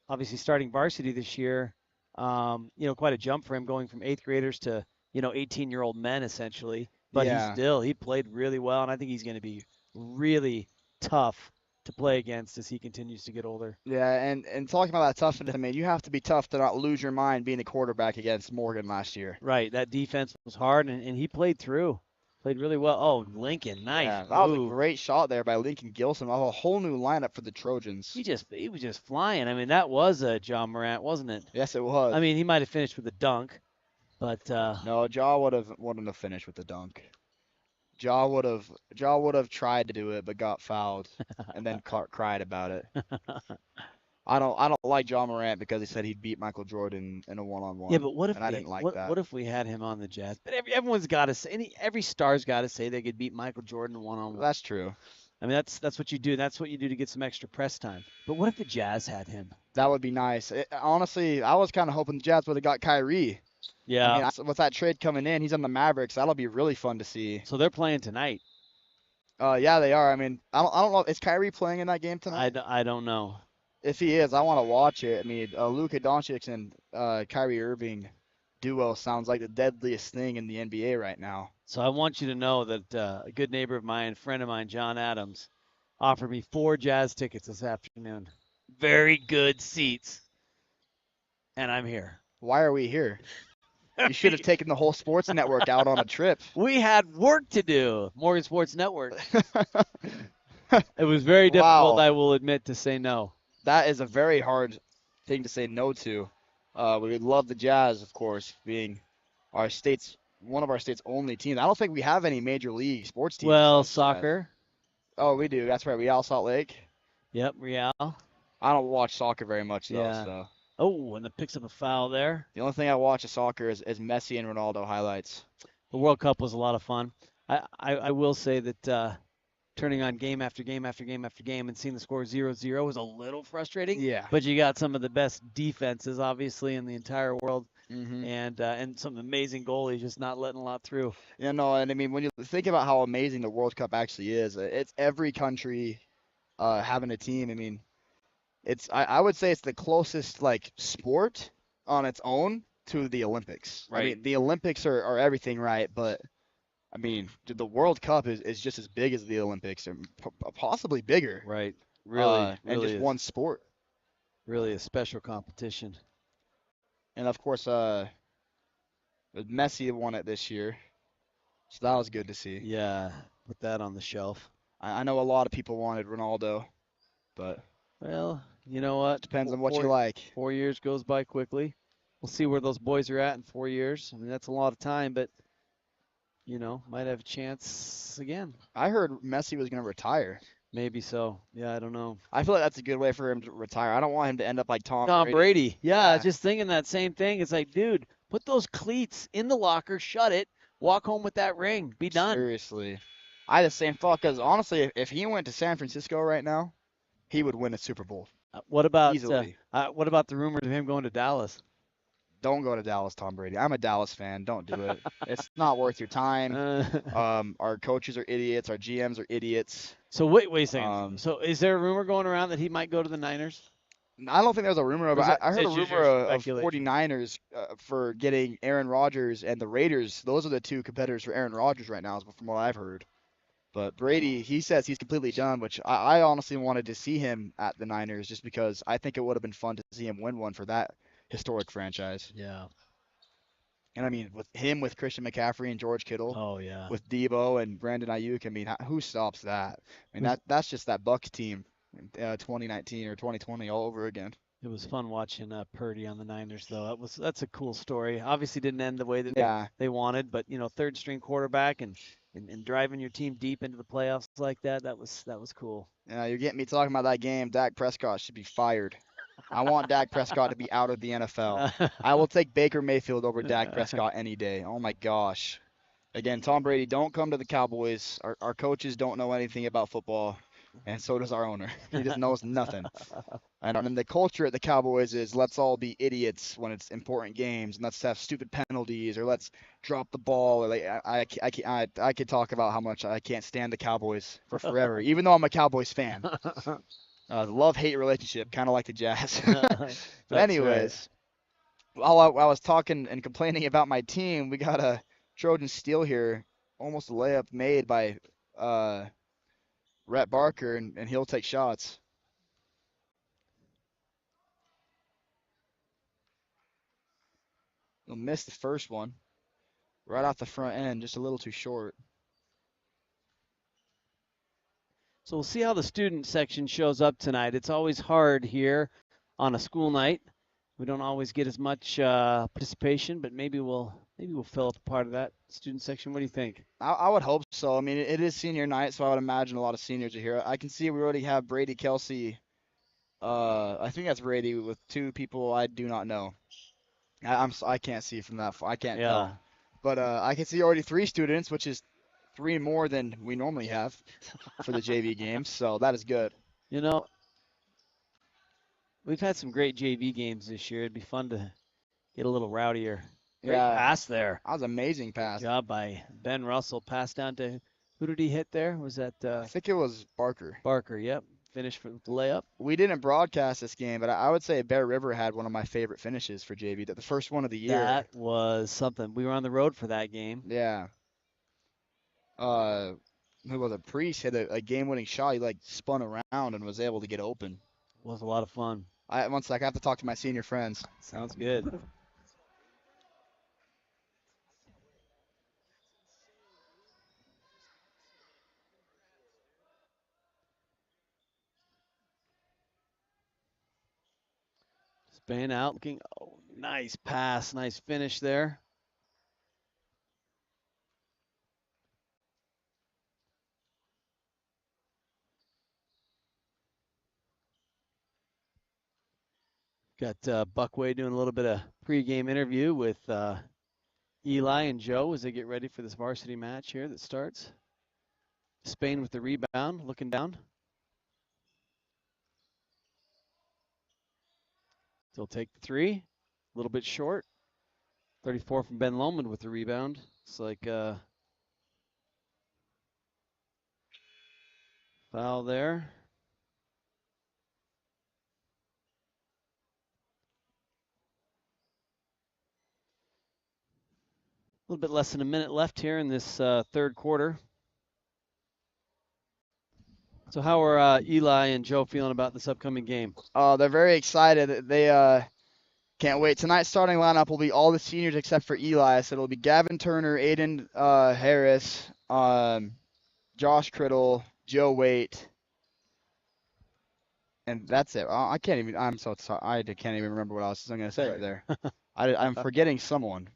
Obviously, starting varsity this year, quite a jump for him going from eighth graders to 18-year-old men essentially. But Yeah. he played really well, and I think he's going to be really tough to play against as he continues to get older. Yeah, and talking about that toughness, I mean, you have to be tough to not lose your mind being a quarterback against Morgan last year. Right, that defense was hard, and he played through, played really well. Oh, Lincoln, nice Yeah, that was a move. great shot there by Lincoln Gilson. A whole new lineup for the Trojans. He was just flying. I mean, that was a John Morant, wasn't it? Yes, it was. I mean, he might have finished with a dunk, but No, Jaw wouldn't have finished with the dunk. Jaw would have tried to do it but got fouled and then cried about it. I don't like John Morant because he said he'd beat Michael Jordan in a one-on-one. yeah, but what if and I didn't like that. What if we had him on the Jazz? But everyone's got to say, every star's got to say they could beat Michael Jordan one-on-one. That's true. I mean, that's what you do. That's what you do to get some extra press time. But what if the Jazz had him? That would be nice. Honestly, I was kind of hoping the Jazz would have got Kyrie. Yeah. I mean, with that trade coming in, he's on the Mavericks. That'll be really fun to see. So they're playing tonight. Yeah, they are. I mean, I don't know. Is Kyrie playing in that game tonight? I don't know. If he is, I want to watch it. I mean, Luka Doncic and Kyrie Irving duo sounds like the deadliest thing in the NBA right now. So I want you to know that a good neighbor of mine, friend of mine, John Adams, offered me 4 Jazz tickets this afternoon. Very good seats. And I'm here. Why are we here? You should have taken the whole sports network out on a trip. We had work to do. Morgan Sports Network. It was very difficult, Wow. I will admit, to say no. That is a very hard thing to say no to. We would love the Jazz, of course, being one of our state's only teams. I don't think we have any major league sports teams. Well, besides the Jazz. soccer. Oh, we do. That's right. Real Salt Lake. Yep, Real. I don't watch soccer very much, though. Yeah. So Oh, and it picks up a foul there. the only thing I watch of soccer is Messi and Ronaldo highlights. The World Cup was a lot of fun. I will say that turning on game after game after game after game and seeing the score 0-0 was a little frustrating. Yeah. But you got some of the best defenses, obviously, in the entire world, Mm-hmm. and some amazing goalies just not letting a lot through. Yeah, no, and I mean, when you think about how amazing the World Cup actually is, it's every country having a team. I mean, I would say it's the closest like sport on its own to the Olympics. I Right. mean, the Olympics are everything, right? But I mean, the World Cup is just as big as the Olympics, or possibly bigger. Right. Really, And really just is. one sport. Really a special competition. And of course, Messi won it this year, so that was good to see. Yeah, put that on the shelf. I know a lot of people wanted Ronaldo, but Well, you know what? depends on what you like. 4 years goes by quickly. We'll see where those boys are at in 4 years. I mean, that's a lot of time, but might have a chance again. I heard Messi was going to retire. Maybe so. Yeah, I don't know. I feel like that's a good way for him to retire. I don't want him to end up like Tom Brady. Yeah, Yeah. just thinking that same thing. It's like, dude, put those cleats in the locker, shut it, walk home with that ring, be done. Seriously. I had the same thought because honestly, if he went to San Francisco right now, he would win a Super Bowl. What about Easily. what about the rumors of him going to Dallas? Don't go to Dallas, Tom Brady. I'm a Dallas fan. Don't do it. It's not worth your time. Our coaches are idiots. Our GMs are idiots. So wait a second. Um, So is there a rumor going around that he might go to the Niners? I don't think there's a rumor Or is about. that- I heard a it's just rumor your of speculation? 49ers for getting Aaron Rodgers and the Raiders. Those are the two competitors for Aaron Rodgers right now, from what I've heard. But Brady, he says he's completely done, which I honestly wanted to see him at the Niners just because I think it would have been fun to see him win one for that historic franchise. Yeah. And I mean, with Christian McCaffrey and George Kittle, Oh yeah. with Debo and Brandon Ayuk, I mean, who stops that? I mean, that's just that Bucs team, 2019 or 2020 all over again. It was fun watching Purdy on the Niners, though. That's a cool story. Obviously, didn't end the way that Yeah. they wanted, but third string quarterback and driving your team deep into the playoffs like that. That was cool. You're getting me talking about that game. Dak Prescott should be fired. I want Dak Prescott to be out of the NFL. I will take Baker Mayfield over Dak Prescott any day. Oh my gosh. Again, Tom Brady, don't come to the Cowboys. Our coaches don't know anything about football, and so does our owner. He just knows nothing. And the culture at the Cowboys is let's all be idiots when it's important games, and let's have stupid penalties, or let's drop the ball. Or like I could talk about how much I can't stand the Cowboys for forever, even though I'm a Cowboys fan. Love-hate relationship, kind of like the Jazz. But anyways, while I was talking and complaining about my team, we got a Trojan steal here, almost a layup made by Rhett Barker, and he'll take shots. He'll miss the first one, right off the front end, just a little too short. So we'll see how the student section shows up tonight. It's always hard here on a school night. We don't always get as much participation, but maybe we'll fill up a part of that student section. What do you think? I would hope so. I mean, it is senior night, so I would imagine a lot of seniors are here. I can see we already have Brady Kelsey. I think that's Brady with two people I do not know. I can't see from that. I can't tell. But I can see already 3 students, which is 3 more than we normally have for the JV games. So that is good. You know, we've had some great JV games this year. It'd be fun to get a little rowdier. Great pass there. That was an amazing pass. Good job by Ben Russell. Pass down to, who did he hit there? Was that? I think it was Barker. Barker, yep. Finished for the layup. We didn't broadcast this game, but I would say Bear River had one of my favorite finishes for JV. The first one of the year. That was something. We were on the road for that game. Yeah. Who was it? Priest hit a game-winning shot. He spun around and was able to get open. It was a lot of fun. One sec, I have to talk to my senior friends. Sounds good. Spain out, looking. Oh, nice pass, nice finish there. Got Buckway doing a little bit of pregame interview with Eli and Joe as they get ready for this varsity match here that starts. Spain with the rebound, looking down. He'll take the 3, a little bit short. 34 from Ben Lomond with the rebound. It's like foul there. A little bit less than a minute left here in this third quarter. So how are Eli and Joe feeling about this upcoming game? They're very excited. They can't wait. Tonight's starting lineup will be all the seniors except for Eli. So it'll be Gavin Turner, Aiden Harris, Josh Criddle, Joe Waite, and that's it. I can't even. I'm so sorry. I can't even remember what I was going to say right there. I'm forgetting someone.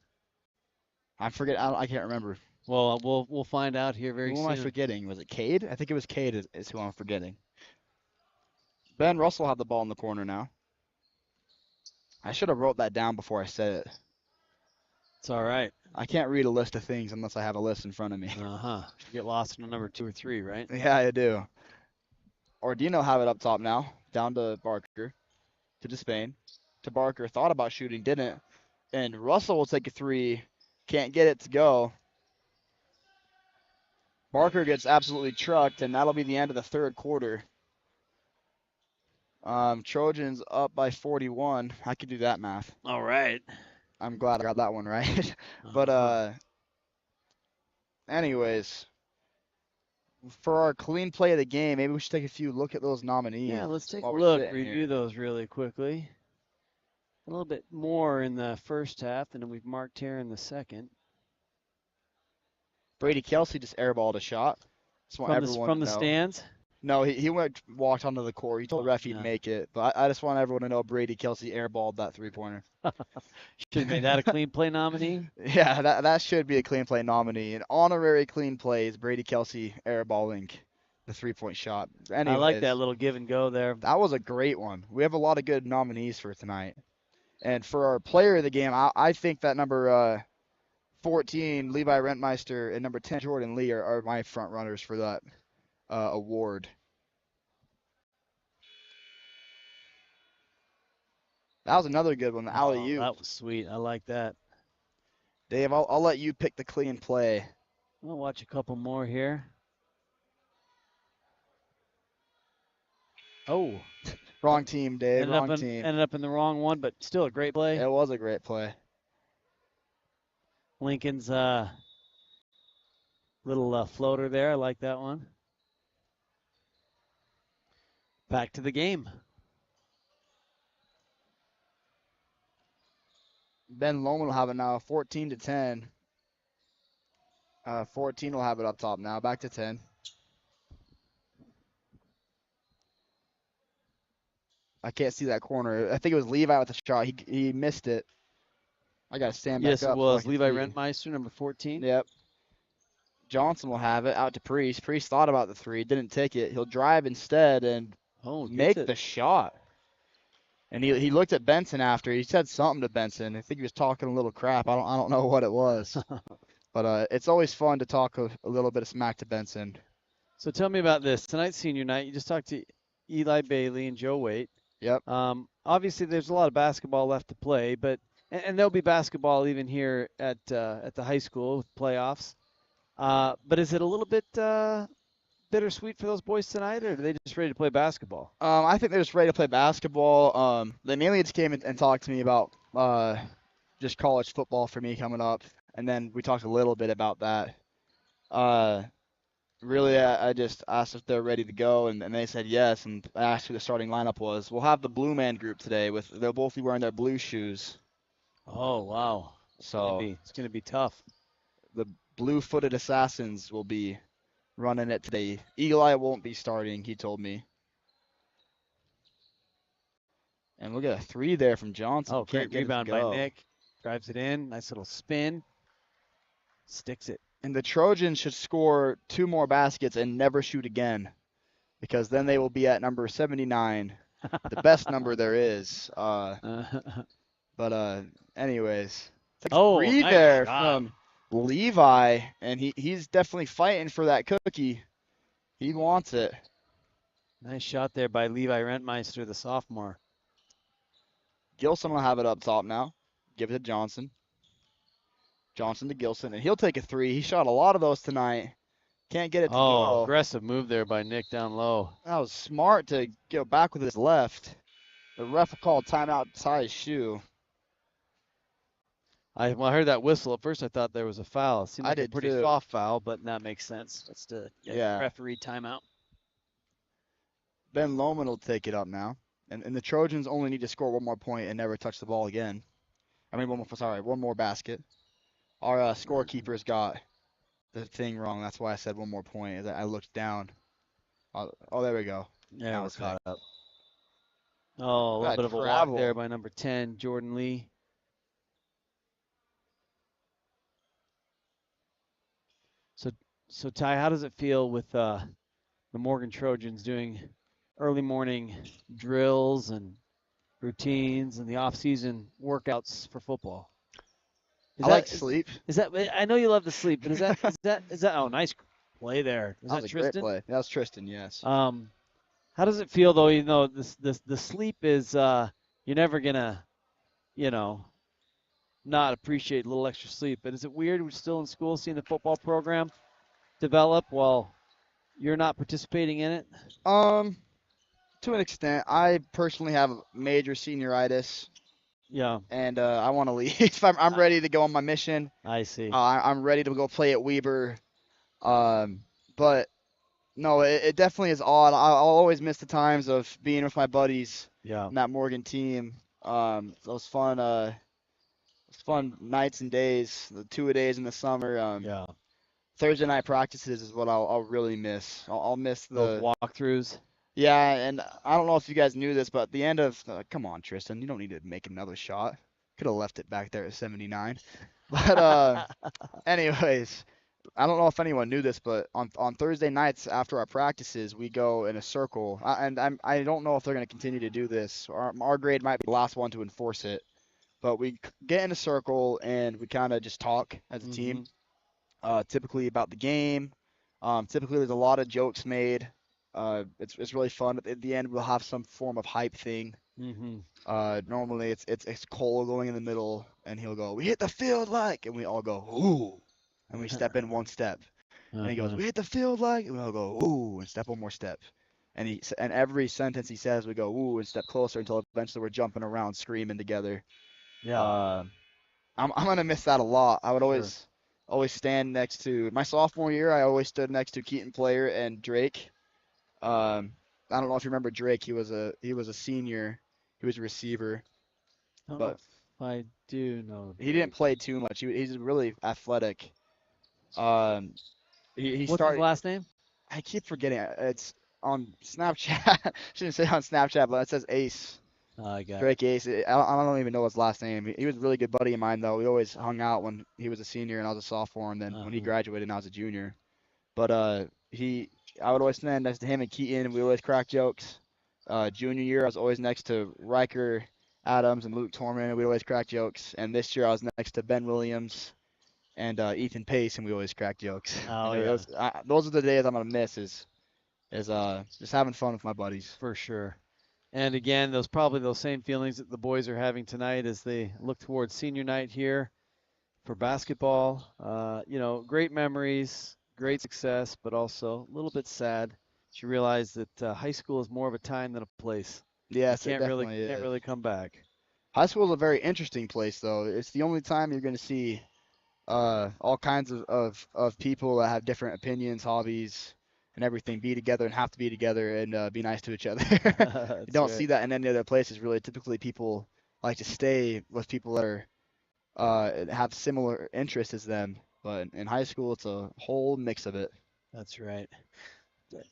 I can't remember. Well, we'll find out here very soon. Who am I forgetting? Was it Cade? I think it was Cade is who I'm forgetting. Ben Russell had the ball in the corner now. I should have wrote that down before I said it. It's all right. I can't read a list of things unless I have a list in front of me. You get lost in a number 2 or 3, right? Yeah, I do. Ordino have it up top now. Down to Barker. To Despain. To Barker. Thought about shooting, didn't. And Russell will take a 3. Can't get it to go. Barker gets absolutely trucked, and that'll be the end of the third quarter. Trojans up by 41. I could do that math. All right. I'm glad I got that one right. But anyways, for our clean play of the game, maybe we should take a few look at those nominees. Yeah, let's take a look, review those really quickly. A little bit more in the first half than we've marked here in the second. Brady Kelsey just airballed a shot. From the stands? No, he walked onto the court. He told the ref he'd make it. But I just want everyone to know Brady Kelsey airballed that 3-pointer. Should have made that a clean play nominee? Yeah, that should be a clean play nominee. An honorary clean play is Brady Kelsey airballing the 3-point shot. I like Anyways, that little give and go there. that was a great one. We have a lot of good nominees for tonight. And for our player of the game, I think that number 14, Levi Rentmeister, and number 10, Jordan Lee, are my front runners for that award. That was another good one, the alley-oop. That was sweet. I like that. Dave, I'll let you pick the clean play. We'll watch a couple more here. Oh, Wrong team, Dave. Wrong team. Ended up in the wrong one, but still a great play. It was a great play. Lincoln's little floater there. I like that one. Back to the game. Ben Lomond will have it now, 14-10. 14 will have it up top now. Back to 10. I can't see that corner. I think it was Levi with the shot. He missed it. I got to stand back up. Yes, it was so Levi see. Rentmeister, number 14. Yep. Johnson will have it out to Priest. Priest thought about the three, didn't take it. He'll drive instead and make the shot. And he looked at Benson after. He said something to Benson. I think he was talking a little crap. I don't know what it was. But it's always fun to talk a little bit of smack to Benson. So tell me about this. Tonight's senior night, you just talked to Eli Bailey and Joe Waite. Yep. Obviously, there's a lot of basketball left to play, but and there'll be basketball even here at the high school with playoffs. But is it a little bit bittersweet for those boys tonight, or are they just ready to play basketball? I think they're just ready to play basketball. They mainly just came and talked to me about just college football for me coming up, and then we talked a little bit about that. Really, I just asked if they're ready to go, and they said yes, and I asked who the starting lineup was. We'll have the Blue Man group today. They'll both be wearing their blue shoes. Oh, wow. So it's going to be tough. The blue-footed assassins will be running it today. Eli won't be starting, he told me. And look at a three there from Johnson. Oh, Can't great get it to rebound go. by Nick. Drives it in. Nice little spin. Sticks it. And the Trojans should score 2 more baskets and never shoot again, because then they will be at number 79, the best number there is. But anyways, it's like three nice there shot. from Levi, and he's definitely fighting for that cookie. He wants it. Nice shot there by Levi Rentmeister, the sophomore. Gilson will have it up top now. Give it to Johnson. Johnson to Gilson, and he'll take a three. He shot a lot of those tonight. Can't get it to go. Aggressive move there by Nick down low. That was smart to go back with his left. The ref called timeout to tie his shoe. When I heard that whistle, at first I thought there was a foul. It seemed like I a did pretty too. soft foul, but that makes sense. That's the Yeah. referee timeout. Ben Lomond will take it up now. And the Trojans only need to score 1 more point and never touch the ball again. I mean, 1 more basket. Our scorekeeper's got the thing wrong. That's why I said 1 more point. As I looked down. Oh, there we go. Yeah, Now we're it's caught up. Oh, a little Got bit of a walk travel. there by number 10, Jordan Lee. So Ty, how does it feel with the Morgan Trojans doing early morning drills and routines and the off-season workouts for football? I like sleep. Is that? I know you love to sleep, but is that? Oh, nice play there. Is that was a Tristan? great play. That was Tristan. Yes. How does it feel though? You know, the sleep is you're never gonna, not appreciate a little extra sleep. But is it weird we're still in school seeing the football program develop while you're not participating in it? To an extent, I personally have major senioritis. Yeah, And I want to leave. I'm ready to go on my mission. I see. I'm ready to go play at Weber. But no, it definitely is odd. I'll always miss the times of being with my buddies Yeah. on that Morgan team. Those fun nights and days, the 2-a-days in the summer. Yeah. Thursday night practices is what I'll really miss. I'll miss Those the walkthroughs. Yeah, and I don't know if you guys knew this, but at the end of come on, Tristan, you don't need to make another shot. Could have left it back there at 79. But anyways, I don't know if anyone knew this, but on Thursday nights after our practices, we go in a circle. I don't know if they're going to continue to do this. Our grade might be the last one to enforce it, but we get in a circle and we kind of just talk as a team, typically about the game. Typically, there's a lot of jokes made. It's really fun. At the end, we'll have some form of hype thing. Mm-hmm. Normally, it's Cole going in the middle, and he'll go, "We hit the field like," and we all go, "Ooh," and we step in one step. And he goes, "We hit the field like," and we all go, "Ooh," and step one more step. And every sentence he says, we go, "Ooh," and step closer until eventually we're jumping around, screaming together. Yeah. I'm gonna miss that a lot. I would Sure. always stand next to my sophomore year. I always stood next to Keaton Player and Drake. I don't know if you remember Drake. He was a senior. He was a receiver, I don't know but if I do know. he didn't play too much. He's really athletic. Um, he What's his started. last name? I keep forgetting. It's on Snapchat. Shouldn't say on Snapchat, but it says Ace. I got it. Drake Ace. I don't even know his last name. He was a really good buddy of mine, though. We always hung out when he was a senior and I was a sophomore, and then when he graduated and I was a junior. But I would always stand next to him and Keaton, and we always crack jokes. Junior year, I was always next to Riker Adams and Luke Torman, and we always crack jokes. And this year, I was next to Ben Williams and Ethan Pace, and we always crack jokes. Oh, And yeah. those are the days I'm gonna miss. Is just having fun with my buddies. For sure. And again, those same feelings that the boys are having tonight as they look towards senior night here for basketball. Great memories, great success, but also a little bit sad to realize that high school is more of a time than a place. Yes, You it definitely is. can't really come back. High school is a very interesting place, though. It's the only time you're gonna see all kinds of people that have different opinions, hobbies, and everything be together and have to be together and be nice to each other. You don't see that in any other places, really. Typically, people like to stay with people that are have similar interests as them. But in high school, it's a whole mix of it. That's right.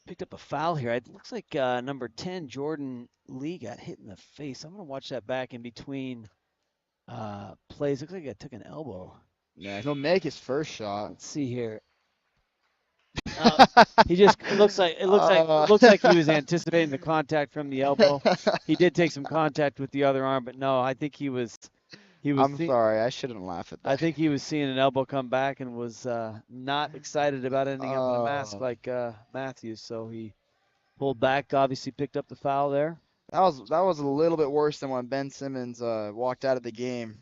Picked up a foul here. It looks like number 10, Jordan Lee, got hit in the face. I'm going to watch that back in between plays. Looks like he took an elbow. Yeah, he'll make his first shot. Let's see here. He just it looks like he was anticipating the contact from the elbow. He did take some contact with the other arm, but no, I think he was. I'm sorry, I shouldn't laugh at that. I think he was seeing an elbow come back and was not excited about ending up in a mask like Matthews, so he pulled back. Obviously, picked up the foul there. That was a little bit worse than when Ben Simmons walked out of the game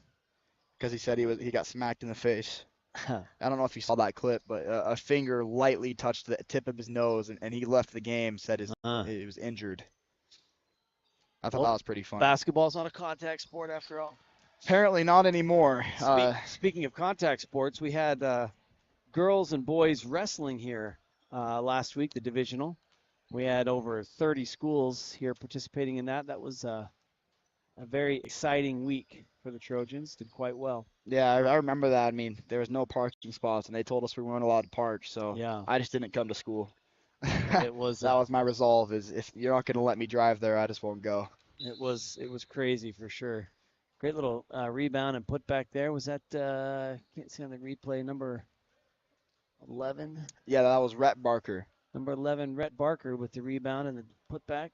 because he said he got smacked in the face. I don't know if you saw that clip, but a finger lightly touched the tip of his nose, and he left the game. Said he was injured. I thought that was pretty fun. Basketball's not a contact sport after all. Apparently not anymore. Speaking of contact sports, we had girls and boys wrestling here last week, the divisional. We had over 30 schools here participating in that. That was a very exciting week for the Trojans. Did quite well. Yeah, I remember that. I mean, there was no parking spots, and they told us we weren't allowed to park, so yeah. I just didn't come to school. It was that was my resolve. Is if you're not going to let me drive there, I just won't go. It was crazy for sure. Great little rebound and put back there. Was that can't see on the replay, number 11? Yeah, that was Rhett Barker. Number 11, Rhett Barker with the rebound and the putback.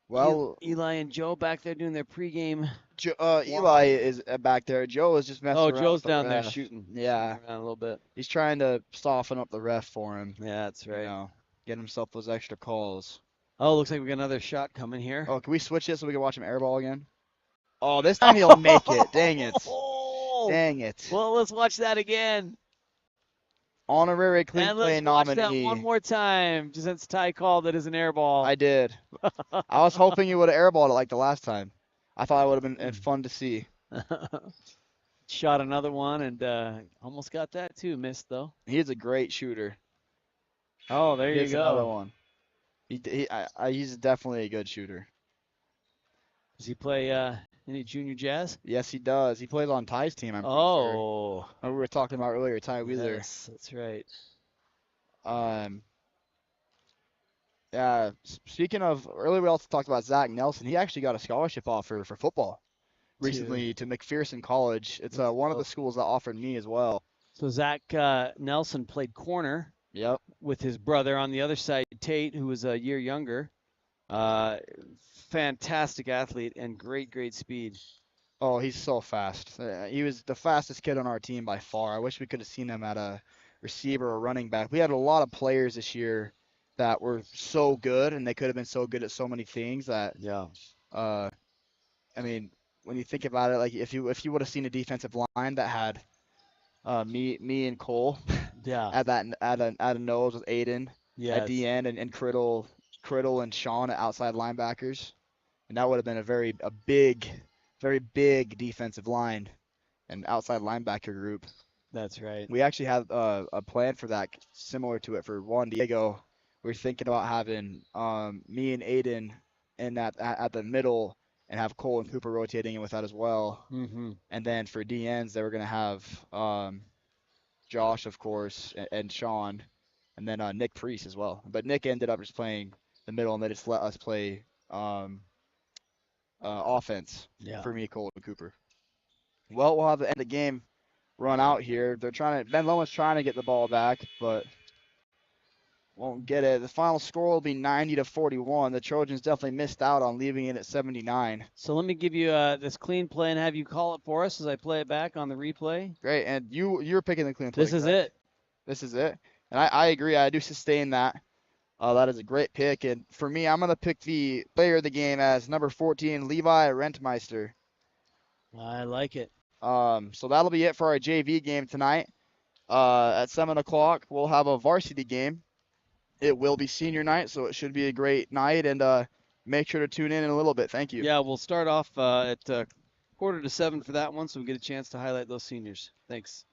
Well, Eli and Joe back there doing their pregame. Eli is back there. Joe is just messing around. Oh, Joe's with down there ref. shooting. Yeah, around a little bit. He's trying to soften up the ref for him. Yeah, that's right. You know, get himself those extra calls. Oh, looks like we got another shot coming here. Oh, can we switch it so we can watch him airball again? Oh, this time he'll make it. Dang it. Dang it. Well, let's watch that again. Honorary clean and play let's nominee. watch that one more time, just since Ty called it as an airball. I did. I was hoping you would have airballed it like the last time. I thought it would have been fun to see. Shot another one and almost got that too. Missed though. He's a great shooter. Oh, there you go. Another one. He's definitely a good shooter. Does he play any junior jazz? Yes, he does. He plays on Ty's team. I'm pretty sure. We were talking about earlier, Ty Wheeler. Yes, that's right. Speaking of, earlier we also talked about Zach Nelson. He actually got a scholarship offer for football, recently to McPherson College. It's one of the schools that offered me as well. So Zach Nelson played corner Yep. with his brother on the other side, Tate, who was a year younger. Fantastic athlete and great speed. Oh, he's so fast. He was the fastest kid on our team by far. I wish we could have seen him at a receiver or running back. We had a lot of players this year that were so good, and they could have been so good at so many things that. Yeah. I mean, when you think about it, like if you would have seen a defensive line that had me and Cole Yeah. at a nose with Aiden at the Yes. end and Criddle and Sean at outside linebackers, and that would have been very big defensive line and outside linebacker group. That's right. We actually had a plan for that similar to it for Juan Diego. We were thinking about having me and Aiden in that at the middle and have Cole and Cooper rotating in with that as well. Mm-hmm. And then for DNs, they were going to have Josh, of course, and Sean, and then Nick Priest as well. But Nick ended up just playing the middle, and they just let us play offense for me, Cole, and Cooper. Well, we'll have the end of the game run out here. Ben Lomond's trying to get the ball back, but won't get it. The final score will be 90-41. The Trojans definitely missed out on leaving it at 79. So let me give you this clean play and have you call it for us as I play it back on the replay. Great, and you're picking the clean play. This is it. This is it. And I agree. I do sustain that. That is a great pick. And for me, I'm going to pick the player of the game as number 14, Levi Rentmeister. I like it. So that'll be it for our JV game tonight. At 7 o'clock, we'll have a varsity game. It will be senior night, so it should be a great night. And make sure to tune in a little bit. Thank you. Yeah, we'll start off at 6:45 for that one, so we get a chance to highlight those seniors. Thanks.